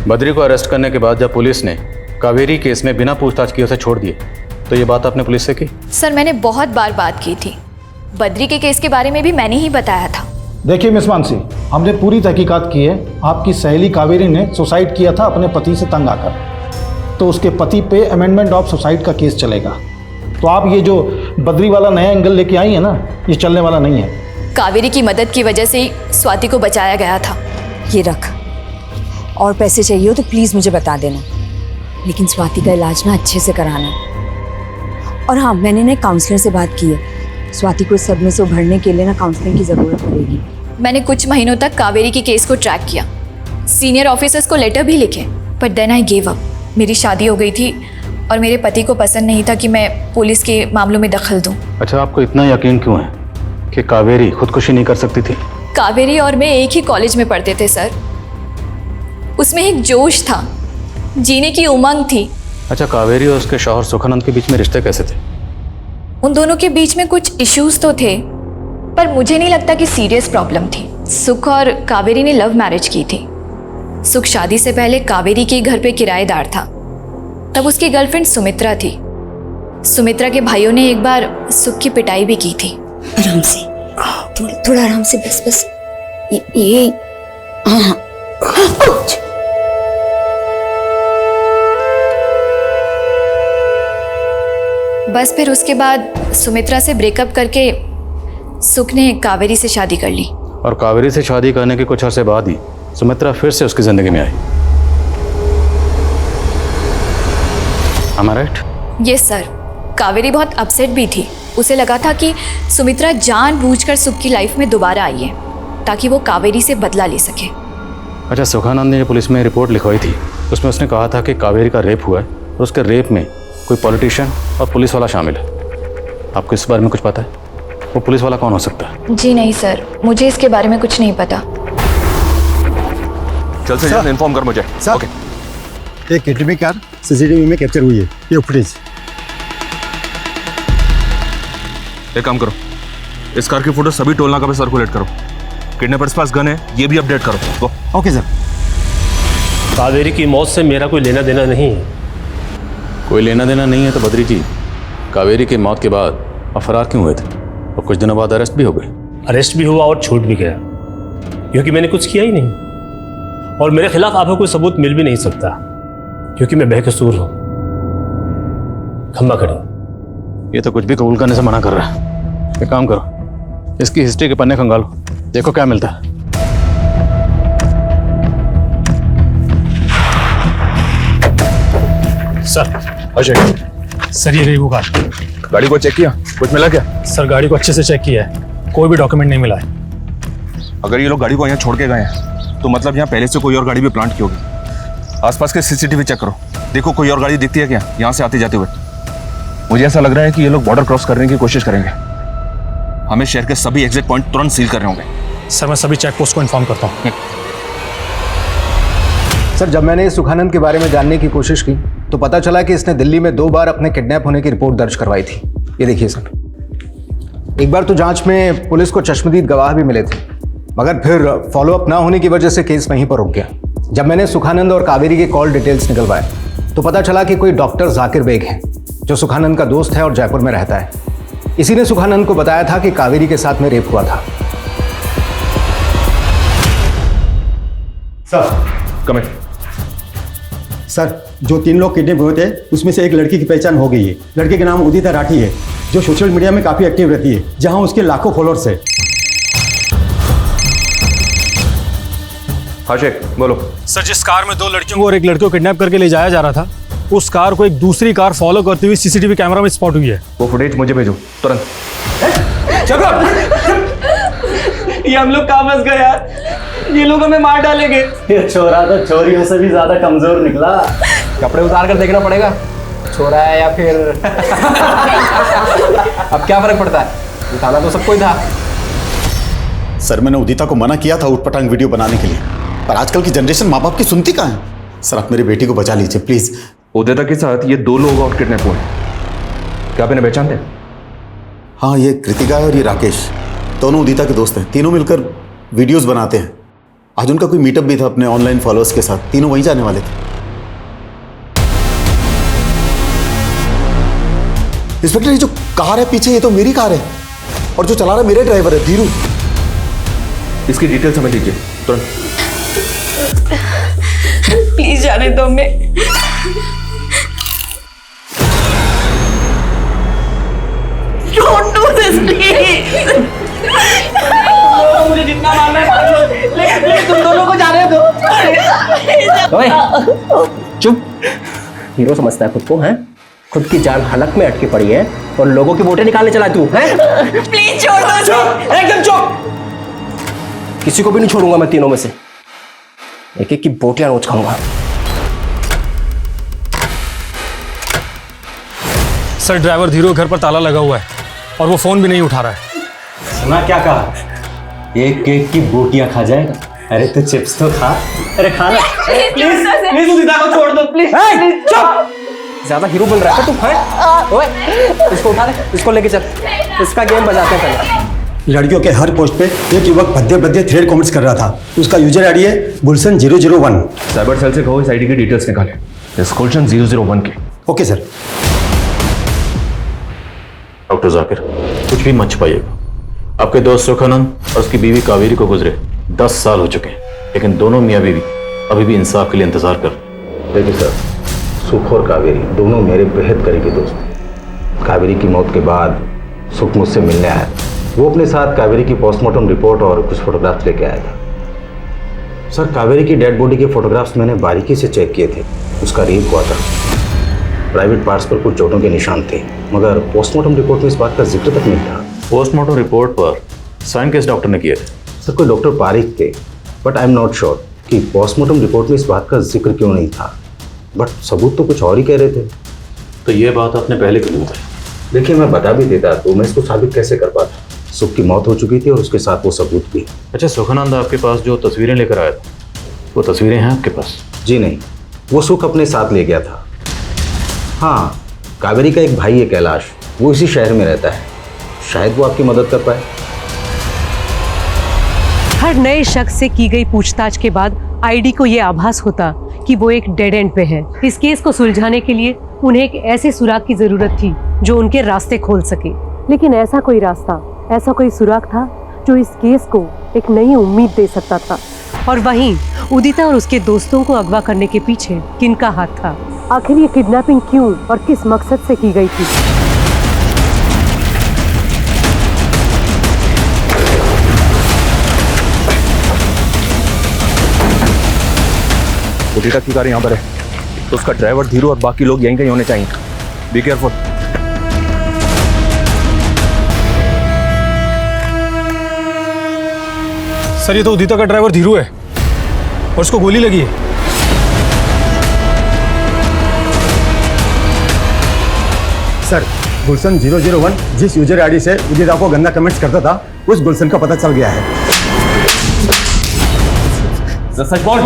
बद्री को अरेस्ट करने के बाद जब पुलिस ने कावेरी केस में बिना पूछताछ किए उसे छोड़ दिए तो ये बात आपने पुलिस से की? सर मैंने बहुत बार बात की थी। बद्री के केस के बारे में भी मैंने ही बताया था। देखिए मिस मानसी, हमने पूरी तहकीकात की है। आपकी सहेली कावेरी ने सुसाइड किया था अपने पति से तंग आकर, तो उसके पति पे अमेंडमेंट ऑफ सुसाइड का केस चलेगा। तो आप ये जो बद्री वाला नया एंगल लेके आई है ना, ये चलने वाला नहीं है। कावेरी की मदद की वजह से ही स्वाति को बचाया गया था। ये रख, और पैसे चाहिए हो तो प्लीज़ मुझे बता देना, लेकिन स्वाति का इलाज ना अच्छे से कराना। और हाँ, मैंने ना काउंसलर से बात की है। स्वाति को इस सदमे से उभरने के लिए ना काउंसलिंग की ज़रूरत पड़ेगी। मैंने कुछ महीनों तक कावेरी की केस को ट्रैक किया, सीनियर ऑफिसर्स को लेटर भी लिखे, but then I give up. मेरी शादी हो गई थी और मेरे पति को पसंद नहीं था कि मैं पुलिस के मामलों में दखल दूं। अच्छा, आपको इतना यकीन क्यों है कि कावेरी खुदकुशी नहीं कर सकती थी? कावेरी और मैं एक ही कॉलेज में पढ़ते थे सर। उसमें एक जोश था, जीने की उमंग थी। अच्छा, कावेरी और उसके शौहर सुखानंद के बीच में रिश्ते कैसे थे? उन दोनों के बीच में कुछ इश्यूज तो थे, पर मुझे नहीं लगता कि सीरियस प्रॉब्लम थी। सुख और कावेरी ने लव मैरिज की थी। सुख शादी से पहले कावेरी के घर पे किराएदार था। तब उसकी गर्लफ्रेंड सुमित्रा थी। सुमित्रा के भाइयों ने एक बार सुख की पिटाई भी की थी। आराम से, थोड़ा आराम से, बस बस ये हाँ। बस फिर उसके बाद सुमित्रा से ब्रेकअप करके सुख ने कावेरी से शादी कर ली। और कावेरी से शादी करने के कुछ अरसे बाद ही सुमित्रा फिर से उसकी जिंदगी में आई। Am I right? Yes sir. Kaveri बहुत अपसेट भी थी। उसे लगा था कि सुमित्रा जानबूझकर सुख की लाइफ में दोबारा आई है ताकि वो कावेरी से बदला ले सके। अच्छा, सुखानंद ने पुलिस में रिपोर्ट लिखवाई थी, उसमें उसने कहा था कि कावेरी का रेप हुआ है और उसके रेप में कोई पॉलिटिशियन और पुलिस वाला शामिल है। आपको इस बारे में कुछ पता है? वो पुलिस वाला कौन हो सकता है? जी नहीं सर, मुझे इसके बारे में कुछ नहीं पता। जल्द से जल्द इन्फॉर्म कर मुझे। ओके। एक किडनैपिंग कार सीसीटीवी में कैप्चर हुई है, ये फुटेज। एक काम करो, इस कार की फोटो सभी टोल नाका पे सर्कुलेट करो। किडनैपर्स के पास गन है, ये भी अपडेट करो। Okay sir. कावेरी की मौत से मेरा कोई लेना देना नहीं है। कोई लेना देना नहीं है तो बद्री जी, कावेरी की मौत के बाद आप फरार क्यों हुए थे और कुछ दिनों बाद अरेस्ट भी हो गए? अरेस्ट भी हुआ और छूट भी गया, क्योंकि मैंने कुछ किया ही नहीं और मेरे खिलाफ आपको कोई सबूत मिल भी नहीं सकता क्योंकि मैं बेकसूर हूं। खम्बा खड़ी। ये तो कुछ भी कबूल करने से मना कर रहा है। एक काम करो, इसकी हिस्ट्री के पन्ने खंगालो, देखो क्या मिलता है। सर, अजय सर, ये रही वो कार। गाड़ी को चेक किया, कुछ मिला क्या? सर, गाड़ी को अच्छे से चेक किया है, कोई भी डॉक्यूमेंट नहीं मिला है। अगर ये लोग गाड़ी को यहाँ छोड़ के गए हैं तो मतलब यहाँ पहले से कोई और गाड़ी भी प्लांट की होगी। आसपास के सीसीटीवी चेक करो, देखो कोई और गाड़ी दिखती है क्या यहाँ से आते जाते हुए। मुझे ऐसा लग रहा है कि ये लोग बॉर्डर क्रॉस करने की कोशिश करेंगे। हमें शहर के सभी एग्जिट पॉइंट तुरंत सील करने होंगे। सर, मैं सभी चेक पोस्ट को इन्फॉर्म करता हूँ। सर, जब मैंने सुखानंद के बारे में जानने की कोशिश की तो पता चला कि इसने दिल्ली में 2 बार अपने किडनैप होने की रिपोर्ट दर्ज करवाई थी। ये देखिए सर, एक बार तो जांच में पुलिस को चश्मदीद गवाह भी मिले थे, मगर फिर फॉलोअप ना होने की वजह से केस वहीं पर रुक गया। जब मैंने सुखानंद और कावेरी के कॉल डिटेल्स निकलवाए तो पता चला कि कोई डॉक्टर जाकिर बेग है जो सुखानंद का दोस्त है और जयपुर में रहता है। इसी ने सुखानंद को बताया था कि कावेरी के साथ में रेप हुआ था। सर, कम इन। सर, जो 3 लोग किडनैप हुए थे उसमें से एक लड़की की पहचान हो गई है। लड़के का नाम उदिता राठी है जो सोशल मीडिया में काफी एक्टिव रहती है, जहां उसके लाखों फॉलोअर्स है। हाँ शेख, बोलो। सर, जिस कार में 2 लड़कियों को और एक लड़के को किडनैप करके ले जाया जा रहा था, उस कार को एक दूसरी कार फॉलो करती हुई सीसीटीवी कैमरा में स्पॉट हुई है। वो फुटेज मुझे भेजो तुरंत। ये हम लोग कहाँ फंस गए यार, ये लोग हमें मार डालेंगे। ये छोरा तो चोरियों से भी ज्यादा कमजोर निकला। कपड़े उतार कर देखना पड़ेगा, छोरा है या फिर अब क्या फर्क पड़ता है, उठाना तो सबको ही था। सर, मैंने उदिता को मना किया था उठपटांग वीडियो बनाने के लिए, पर आजकल की जनरेशन माँ बाप की सुनती कहाँ है। सर, आप मेरी बेटी को बचा लीजिए प्लीज। उदिता के साथ ये 2 लोग और किडनैप हुए, क्या आप इन्हें पहचानते हैं? हाँ, ये कृतिका है और ये राकेश, दोनों उदिता के दोस्त हैं। तीनों मिलकर वीडियोस बनाते हैं। आज उनका कोई मीटअप भी था अपने ऑनलाइन फॉलोअर्स के साथ, तीनों वहीं जाने वाले थे। इंस्पेक्टर, ये जो कार है पीछे, ये तो मेरी कार है और जो चला रहा है मेरे ड्राइवर है धीरू। इसकी डिटेल्स हमें दीजिए तुरंत। प्लीज जाने दो हमें। Don't do this, please. मुझे जितना मारना है मार लो, लेकिन तुम दोनों को जाने दो। ओए, चुप। हीरो समझता है खुद को, हैं? खुद की जान हलक में अटकी पड़ी है और लोगों की वोटें निकालने चला तू, हैं? प्लीज छोड़ दो। एकदम चुप। किसी को भी नहीं छोड़ूंगा मैं, तीनों में से एक एक की बोटियां नोच खाऊंगा। सर, ड्राइवर धीरू घर पर ताला लगा हुआ है और वो फोन भी नहीं उठा रहा है। सुना क्या कहा? एक एक की बोटियां खा जाएगा? अरे तो चिप्स तो खा। अरे खाना। प्लीज प्लीज उदिता को छोड़ दो प्लीज। चुप। ज्यादा हीरो बन रहा है तू, हैं? ओए, इसको उठा ले, इसको लेके चल, इसका गेम बजाते हैं पहले। लड़कियों के हर पोस्ट पे एक युवक भद्दे भद्दे थ्रेड कमेंट्स कर रहा था। उसका यूजर आईडी है गुलशन 001। साइबर सेल से कहो इस आईडी की डिटेल्स निकालें। इस गुलशन 001 के। Okay sir. डॉक्टर जाकिर, कुछ भी मत छुपाइएगा। आपके दोस्त सुखानंद और उसकी बीवी कावेरी को गुजरे 10 साल हो चुके हैं, लेकिन दोनों मियाँ बीवी अभी भी इंसाफ के लिए इंतजार कर। देखिए सर, सुख और कावेरी दोनों मेरे बेहद करीबी दोस्त हैं। कावेरी की मौत के बाद सुख मुझसे मिलने आया था। वो अपने साथ कावेरी की पोस्टमार्टम रिपोर्ट और कुछ फोटोग्राफ्स लेके आया था। सर, कावेरी की डेड बॉडी के फोटोग्राफ्स मैंने बारीकी से चेक किए थे। उसका रेप हुआ था। प्राइवेट पार्ट्स पर कुछ चोटों के निशान थे, मगर पोस्टमार्टम रिपोर्ट में इस बात का जिक्र तक नहीं था। पोस्टमार्टम रिपोर्ट पर साइन किस डॉक्टर ने किए थे? सर, कोई डॉक्टर पारिक थे, but I am not sure कि पोस्टमार्टम रिपोर्ट में इस बात का जिक्र क्यों नहीं था। बट सबूत तो कुछ और ही कह रहे थे। तो ये बात आपने पहले क्यों नहीं बताई? देखिए, मैं बता भी देता तो मैं इसको साबित कैसे कर पाता। सुख की मौत हो चुकी थी और उसके साथ वो सबूत भी। अच्छा, सुखानंद आपके पास जो तस्वीरें लेकर आया था, वो तस्वीरें हैं आपके पास? जी नहीं, वो सुख अपने साथ ले गया था। हाँ, कावेरी का एक भाई है कैलाश, वो इसी शहर में रहता है। शायद वो आपकी मदद कर पाए। हर नए शख्स से की गई पूछताछ के बाद आईडी को यह आभास होता कि वो एक डेड एंड पे है। इस केस को सुलझाने के लिए उन्हें एक ऐसे सुराग की जरूरत थी जो उनके रास्ते खोल सके। लेकिन ऐसा कोई रास्ता, ऐसा कोई सुराग था जो इस केस को एक नई उम्मीद दे सकता था। और वहीं उदिता और उसके दोस्तों को अगवा करने के पीछे किनका हाथ था? आखिर ये किडनैपिंग क्यों और किस मकसद से की गई थी? उदिता की कार यहाँ पर है, तो उसका ड्राइवर धीरू और बाकी लोग यहीं कहीं होने चाहिए। Be careful. सर, ये तो उदिता का ड्राइवर धीरू है और उसको गोली लगी है। सर, गुलशन 001 जिस यूजर आईडी से उदिता को गंदा कमेंट्स करता था, उस गुलशन का पता चल गया है। सच बोल,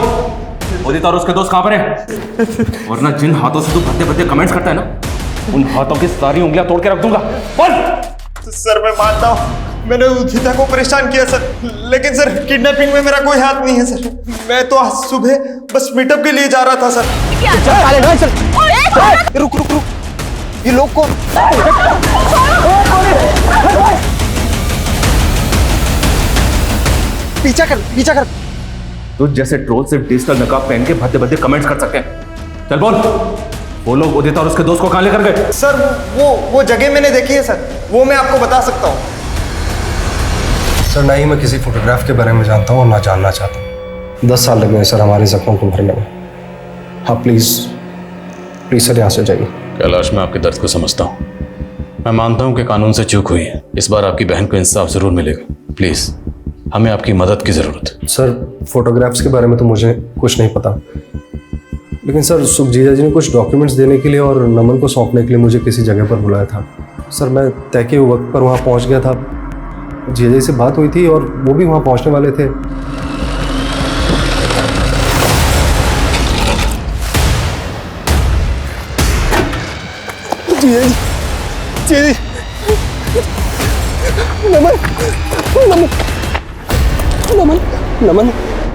उदिता और उसके दोस्त कहाँ पर है? वरना जिन हाथों से तू भद्दे भद्दे कमेंट्स करता है ना, उन हाथों की सारी उंगलियां तोड़ के रख दूंगा। बोल। सर, मैं मानता हूँ मैंने उदिता को परेशान किया सर, लेकिन सर किडनैपिंग में मेरा कोई हाथ नहीं है सर। मैं तो आज सुबह बस मीटअप के लिए जा रहा था सर। रुक रुक रुक, ये लोग कौन? पीछा कर, पीछा कर। तुझ जैसे ट्रोल सिर्फ डिजिटल नकाब पहन के भद्दे भद्दे कमेंट्स कर सकते हैं। चल बोल, वो लोग उदिता और उसके दोस्त को कहाँ लेकर गए? सर, वो जगह मैंने देखी है सर, वो मैं आपको बता सकता हूँ। सर, ना ही मैं किसी फोटोग्राफ के बारे में जानता हूँ और ना जानना चाहता हूँ। 10 साल लग गए सर हमारे जख्मों को भरने में। हाँ, प्लीज़ सर, यहाँ से जाइए। कैलाश, मैं आपके दर्द को समझता हूँ। मैं मानता हूँ कि कानून से चूक हुई है। इस बार आपकी बहन को इंसाफ जरूर मिलेगा। प्लीज़, हमें आपकी मदद की ज़रूरत है। सर, फोटोग्राफ्स के बारे में तो मुझे कुछ नहीं पता, लेकिन सर सुखजीजा जी ने कुछ डॉक्यूमेंट्स देने के लिए और नमन को सौंपने के लिए मुझे किसी जगह पर बुलाया था। सर, मैं तय के वक्त पर वहाँ पहुँच गया था। जीजा जी से बात हुई थी और वो भी वहाँ पहुँचने वाले थे।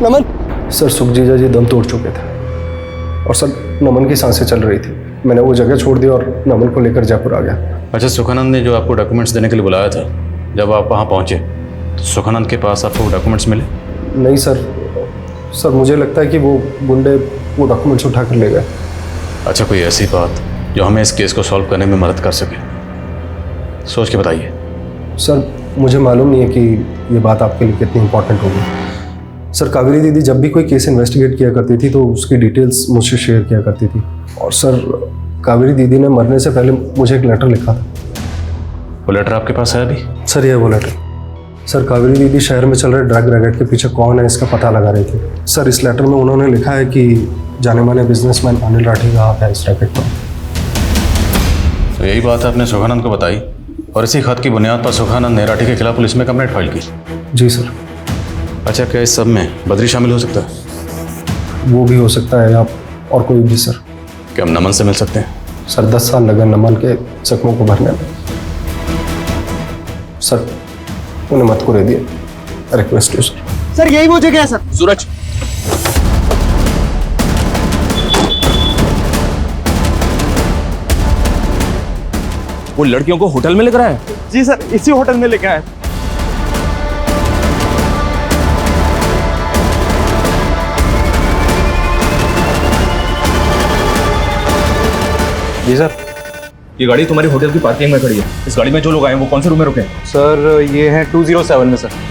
नमन। सर, सुखजीजा जी दम तोड़ चुके थे और सर नमन की सांसें चल रही थी। मैंने वो जगह छोड़ दी और नमन को लेकर जयपुर आ गया। अच्छा, सुखानंद ने जो आपको डॉक्यूमेंट्स देने के लिए बुलाया था, जब आप वहाँ पहुँचे तो सुखानंद के पास आपको डॉक्यूमेंट्स मिले? नहीं सर, मुझे लगता है कि वो गुंडे वो डॉक्यूमेंट्स उठा कर ले गए। अच्छा, कोई ऐसी बात जो हमें इस केस को सॉल्व करने में मदद कर सके? सोच के बताइए। सर, मुझे मालूम नहीं है कि ये बात आपके लिए कितनी इंपॉर्टेंट होगी। सर, कावेरी दीदी जब भी कोई केस इन्वेस्टिगेट किया करती थी तो उसकी डिटेल्स मुझसे शेयर किया करती थी। और सर, कावेरी दीदी ने मरने से पहले मुझे एक लेटर लिखा था। वो लेटर आपके पास है अभी? सर, ये वो लेटर। सर, कावेरी दीदी शहर में चल रहे ड्रग रैकेट के पीछे कौन है इसका पता लगा रही थी। सर, इस लेटर में उन्होंने लिखा है कि जाने माने बिजनेसमैन अनिल राठी का हाथ है इस रैकेट पर। तो यही बात आपने सुखानंद को बताई और इसी खत की बुनियाद पर सुखानंद ने राठी के खिलाफ पुलिस में कंप्लेंट फाइल की? जी सर। अच्छा, क्या इस सब में बद्री शामिल हो सकता है? वो भी हो सकता है, आप और कोई भी सर। क्या हम नमन से मिल सकते हैं? सर, 10 साल लगे नमन के जख्मों को भरने में। सर, उन्हें मत को दे दिए, रिक्वेस्ट यू सर। सर यही वो जगह है सर। सूरज, वो लड़कियों को होटल में लेकर आया? जी सर, इसी होटल में लेके आए। जी सर, ये गाड़ी तुम्हारी होटल की पार्किंग में खड़ी है। इस गाड़ी में जो लोग आए हैं वो कौन से रूम में रुके हैं? सर ये है 207 में सर।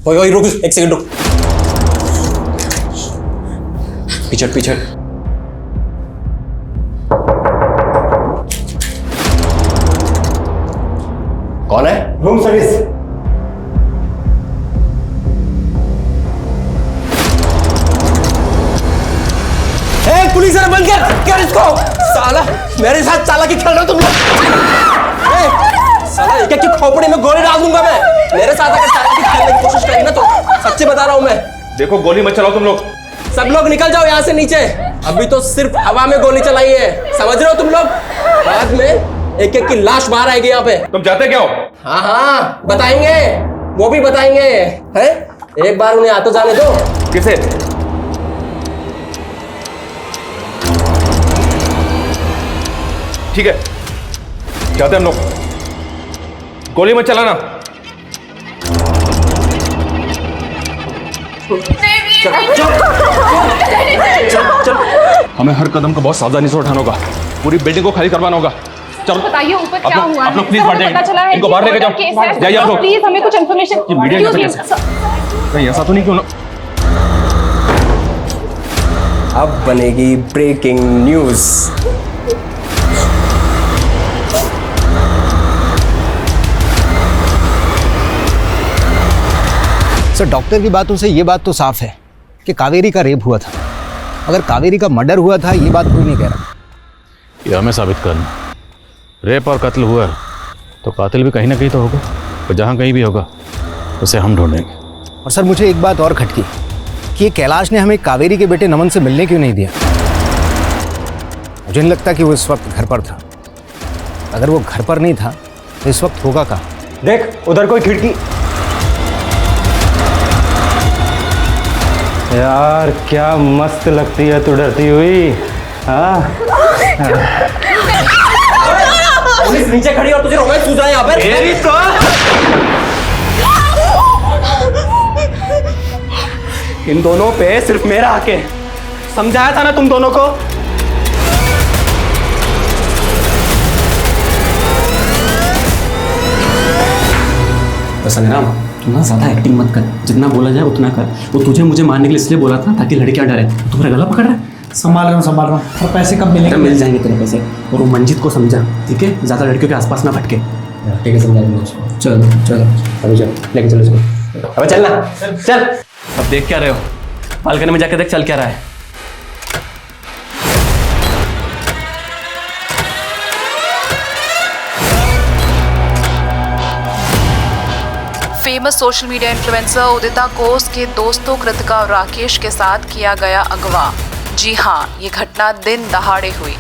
ओए रुक, एक सेकंड रुक। पीछे पीछे। कौन है? Room service. पुलिस है, बंद कर इसको। साला मेरे साथ चालाकी खेल रहे हो तुम लोग। साला एक एक खोपड़ी में गोली डाल दूंगा मैं। मेरे साथ अगर चालाकी खेलने की कोशिश करी ना तो सच्ची बता रहा हूं मैं। देखो गोली मत चलाओ तुम लोग। सब लोग निकल जाओ यहाँ से नीचे। अभी तो सिर्फ हवा में गोली चलाई है, समझ रहे हो तुम लोग? बाद में एक एक की लाश बाहर आएगी यहाँ पे। तुम जाते क्या हो? हाँ हाँ बताएंगे, वो भी बताएंगे। हैं? एक बार उन्हें आ तो जाने दो। किसे? ठीक है, जाते हम लोग। गोली मत चलाना। चल। हमें हर कदम को बहुत सावधानी से उठाना होगा। पूरी बिल्डिंग को खाली करवाना होगा। चलो बताइए ऊपर क्या हुआ आप लोग प्लीज बाहर जाइए। इनको बाहर लेके जाओ। जाइए आप लोग। प्लीज हमें कुछ इन्फॉर्मेशन। मीडिया कहीं ऐसा तो नहीं क्यों ना? अब बनेगी ब्रेकिंग न्यूज। सर डॉक्टर की बातों से ये बात तो साफ है कि कावेरी का रेप हुआ था। अगर कावेरी का मर्डर हुआ था ये बात कोई नहीं कह रहा। ये हमें साबित करना। रेप और कत्ल हुआ तो कातिल भी कहीं ना कहीं तो होगा, और जहाँ कहीं भी होगा उसे हम ढूंढेंगे। और सर मुझे एक बात और खटकी कि ये कैलाश ने हमें कावेरी के बेटे नमन से मिलने क्यों नहीं दिया। मुझे नहीं लगता कि वो इस वक्त घर पर था। अगर वो घर पर नहीं था तो इस वक्त होगा कहाँ? देख उधर कोई खिड़की। यार क्या मस्त लगती है तू डरती हुई। हाँ पुलिस नीचे खड़ी और तुझे रोमांस सूझ रहा है यहाँ पे। इन दोनों पे सिर्फ मेरा हक है। समझाया था ना तुम दोनों को। संग्राम, तू ना ज्यादा एक्टिंग मत कर। जितना बोला जाए उतना कर। वो तुझे मुझे मारने के लिए इसलिए बोला था ताकि लड़कियां डरे। तुम्हारा गला पकड़ रहा है। संभाल रहा हूँ। और पैसे कब मिलेंगे? मिल जाएंगे तेरे पैसे। और वो मंजित को समझा, ठीक है? ज्यादा लड़कियों के आसपास ना भटके। ठीक है, समझा दूंगा उसको। चलो चलो अभी चलो, लेके चलो इसको। अब चलना, चल। अब देख क्या रहे हो? बालकनी में जाके देख चल क्या रहा है। फेमस सोशल मीडिया इन्फ्लुएंसर उदिता को उसके दोस्तों कृतिका और राकेश के साथ किया गया अगवा। जी हाँ, ये घटना दिन दहाड़े हुई।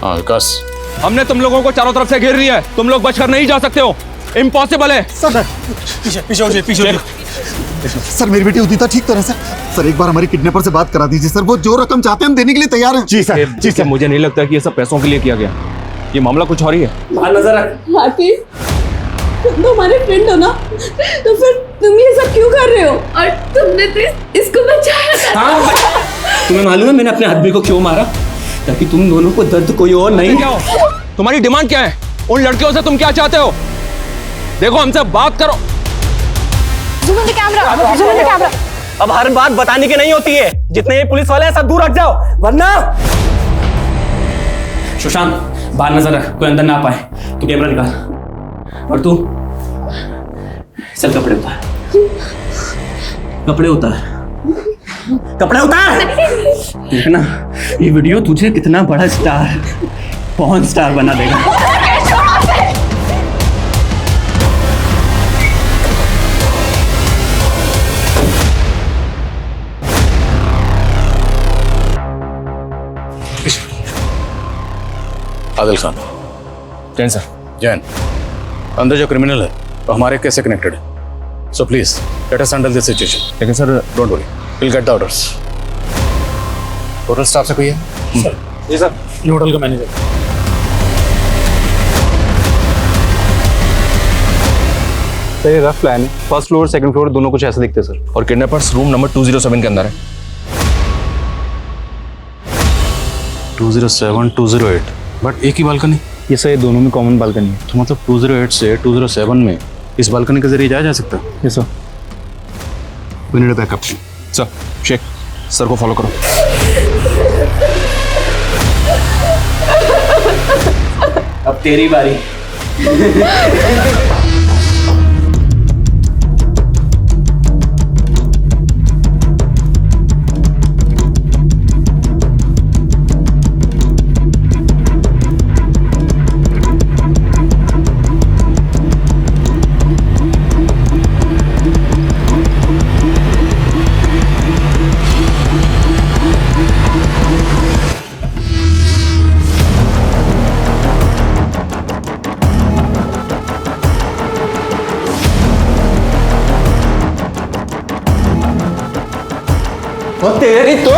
हाँ विकास, हमने तुम लोगों को चारों तरफ से घेर लिया है। तुम लोग बचकर नहीं जा सकते हो। इम्पॉसिबल है। सर पीछे सर मेरी बेटी उदिता ठीक तरह से। सर एक बार हमारी किडनैपर से बात करा दीजिए सर। वो जो रकम चाहते हैं हम देने के लिए तैयार हैं। जी सर। मुझे नहीं लगता कि ये सब पैसों के लिए किया गया। ये मामला कुछ और ही है। नजर रख। हाथी, तुम तो हमारे फ्रेंड हो ना, तो फिर तुम ये सब क्यों कर रहे हो? और तुमने तो इसको बचाया था। हाँ, तुम्हें मालूम है मैंने अपने आदमी को क्यों मारा? ताकि तुम दोनों को दर्द कोई और नहीं। क्या हो? तुम्हारी डिमांड क्या है? उन लड़कियों से तुम क्या चाहते हो? देखो हमसे बात करो। Zoom in the camera। अब हर बात बताने की नहीं होती है। जितने ये पुलिस वाले हैं सब दूर हट जाओ, वरना। सुशांत, बाहर नजर रख, कोई अंदर ना पाए। तू कैमरा निकाल। और तू चल कपड़े उतार, कपड़े उतार, कपड़े उतार। देखना ये वीडियो तुझे कितना बड़ा स्टार, पॉर्न स्टार बना देगा। आदिल खान। जैन सर। जैन, अंदर जो क्रिमिनल है वो हमारे केस से कनेक्टेड है, so please let us handle this situation. लेकिन sir don't worry, will get the orders. Total staff से कोई है? जी सर, ये होटल का मैनेजर। सर ये रफ प्लान है, फर्स्ट फ्लोर सेकंड फ्लोर दोनों कुछ ऐसे दिखते हैं सर, और किडनैपर्स रूम नंबर 207 के अंदर है। 207, 208, बट एक ही बालकनी। ये सर ये दोनों में कॉमन बालकनी है, तो मतलब 208 से 207 में इस बालकनी के जरिए जाया जा सकता है। ये sir we need a backup. Sir Sheikh sir को फॉलो करो। अब तेरी बारी। तेरी तो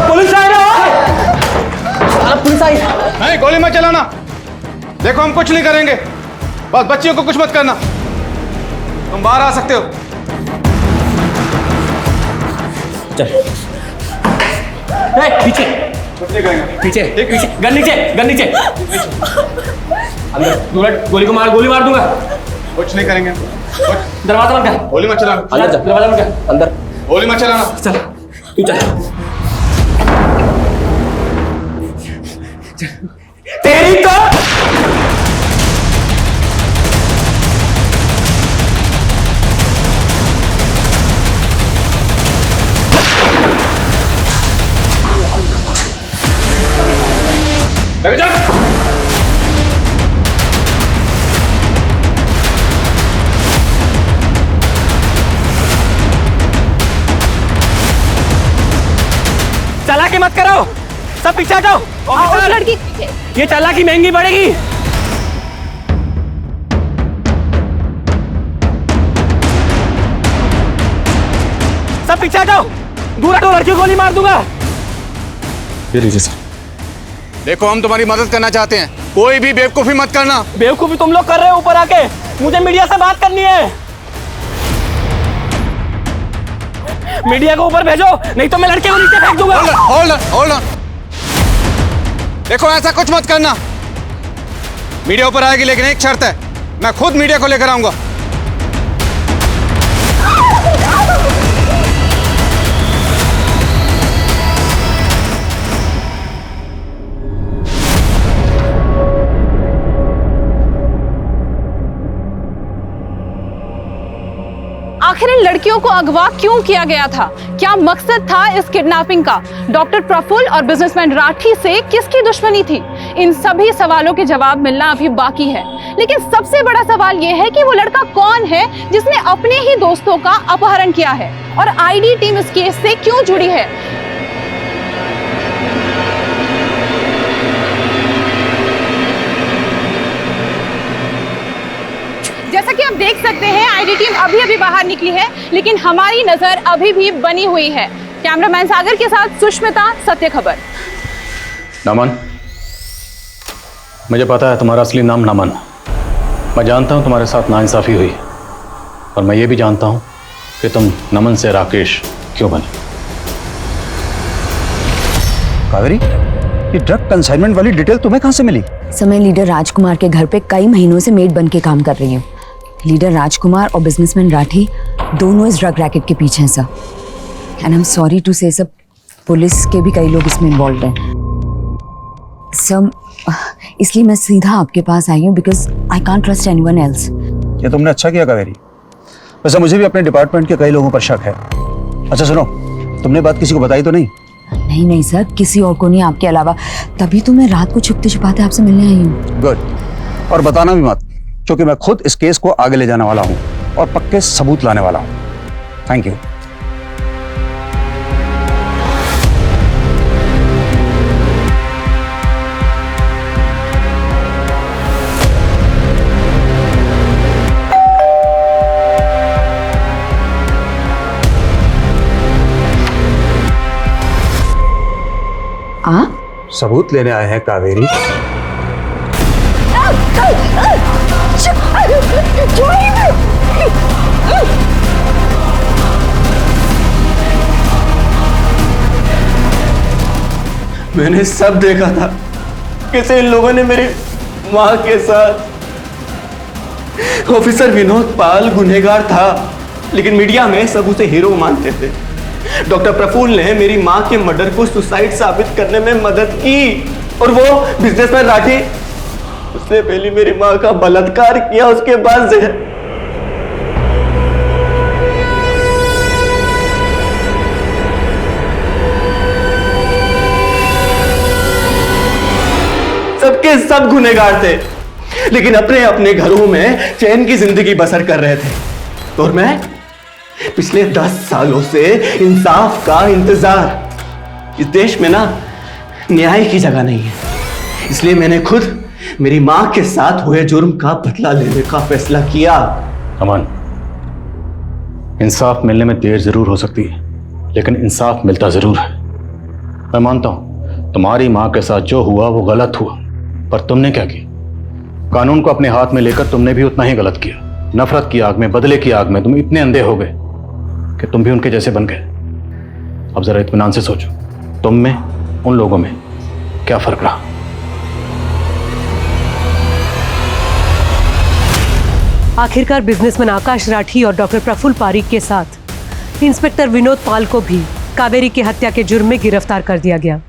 पुलिस आई ना, पुलिस आई। नहीं, गोली मत चलाना। देखो हम कुछ नहीं करेंगे, बस बच्चियों को कुछ मत करना। तुम बाहर आ सकते हो। चल पीछे पीछे पीछे, गन नीचे, गन नीचे। अंदर गोली को मार, गोली मार दूंगा। कुछ नहीं करेंगे। दरवाजा बंद कर। गोली मत चलाना। अंदर दरवाजा बंद कर। अंदर गोली मत चलाना। चल तू चल। तेरी तो चालाकी मत करो, सब पीछे हटो। लड़की ये चालाकी महंगी पड़ेगी। सब पीछे हटो, दूर हटो, लड़की को गोली मार दूंगा। ये लीजिए सर। देखो हम तुम्हारी मदद करना चाहते हैं, कोई भी बेवकूफी मत करना। बेवकूफी तुम लोग कर रहे हो ऊपर आके। मुझे मीडिया से बात करनी है। मीडिया को ऊपर भेजो, नहीं तो मैं लड़के को नीचे फेंक दूंगा। Hold on. देखो ऐसा कुछ मत करना। मीडिया ऊपर आएगी, लेकिन एक शर्त है, मैं खुद मीडिया को लेकर आऊंगा। आखिर इन लड़कियों को अगवा क्यों किया गया था? क्या मकसद था इस किडनैपिंग का? डॉक्टर प्रफुल्ल और बिजनेसमैन राठी से किसकी दुश्मनी थी? इन सभी सवालों के जवाब मिलना अभी बाकी है। लेकिन सबसे बड़ा सवाल यह है कि वो लड़का कौन है जिसने अपने ही दोस्तों का अपहरण किया है, और आईडी टीम इस केस से क्यों जुड़ी है? जैसा कि आप देख सकते हैं, आईडी टीम अभी बाहर निकली है, लेकिन हमारी नजर अभी भी बनी हुई है। कैमरामैन सागर के साथ सुष्मिता, सत्य खबर। नमन, मुझे पता है तुम्हारा असली नाम नमन। मैं जानता हूं तुम्हारे साथ नाइंसाफी हुई, और मैं ये भी जानता हूं कि तुम नमन से राकेश क्यों बने। कावेरी, ये ड्रग कंसाइनमेंट वाली डिटेल तुम्हें कहां से मिली? सर, मैं लीडर राजकुमार के घर पे कई महीनों से मेड बन के काम कर रही हूँ। लीडर राजकुमार और बिजनेसमैन राठी दोनों इस ड्रग रैकेट के पीछे हैं sir. And I am sorry to say, सब पुलिस के भी कई लोग इसमें इन्वॉल्व हैं। सर, इसलिए मैं सीधा आपके पास आई हूँ because I can't trust anyone else. ये तुमने अच्छा किया कावेरी। वैसे मुझे भी अपने डिपार्टमेंट के कई लोगों पर शक है। अच्छा सुनो, तुमने बात किसी को बताई तो नहीं? नहीं नहीं सर, किसी और को नहीं आपके अलावा। तभी तो मैं रात को छुपते छुपाते आपसे मिलने आई हूँ। गुड। और बताना भी मत, क्योंकि मैं खुद इस केस को आगे ले जाने वाला हूँ और पक्के सबूत लाने वाला हूँ। Thank you. सबूत लेने आए हैं कावेरी? मैंने सब देखा था कैसे इन लोगों ने मेरी मां के साथ। ऑफिसर विनोद पाल गुनहगार था, लेकिन मीडिया में सब उसे हीरो मानते थे। डॉक्टर प्रफुल्ल ने मेरी मां के मर्डर को सुसाइड साबित करने में मदद की, और वो बिजनेसमैन राठी, उसने पहले मेरी मां का बलात्कार किया, उसके बाद जहर। सबके सब गुनहगार थे, लेकिन अपने अपने घरों में चैन की जिंदगी बसर कर रहे थे। और मैं पिछले 10 सालों से इंसाफ का इंतजार। इस देश में ना न्याय की जगह नहीं है, इसलिए मैंने खुद मेरी मां के साथ हुए जुर्म का बदला लेने का फैसला किया। अमन, इंसाफ मिलने में देर जरूर हो सकती है, लेकिन इंसाफ मिलता जरूर है। मैं मानता हूं तुम्हारी मां के साथ जो हुआ वो गलत हुआ, पर तुमने क्या किया? कानून को अपने हाथ में लेकर तुमने भी उतना ही गलत किया। नफरत की आग में, बदले की आग में तुम इतने अंधे हो गए कि तुम भी उनके जैसे बन गए। अब जरा इत्मीनान से सोचो, तुम में, उन लोगों में क्या फर्क रहा? आखिरकार बिजनेसमैन आकाश राठी और डॉक्टर प्रफुल्ल पारीक के साथ इंस्पेक्टर विनोद पाल को भी कावेरी की हत्या के जुर्म में गिरफ्तार कर दिया गया।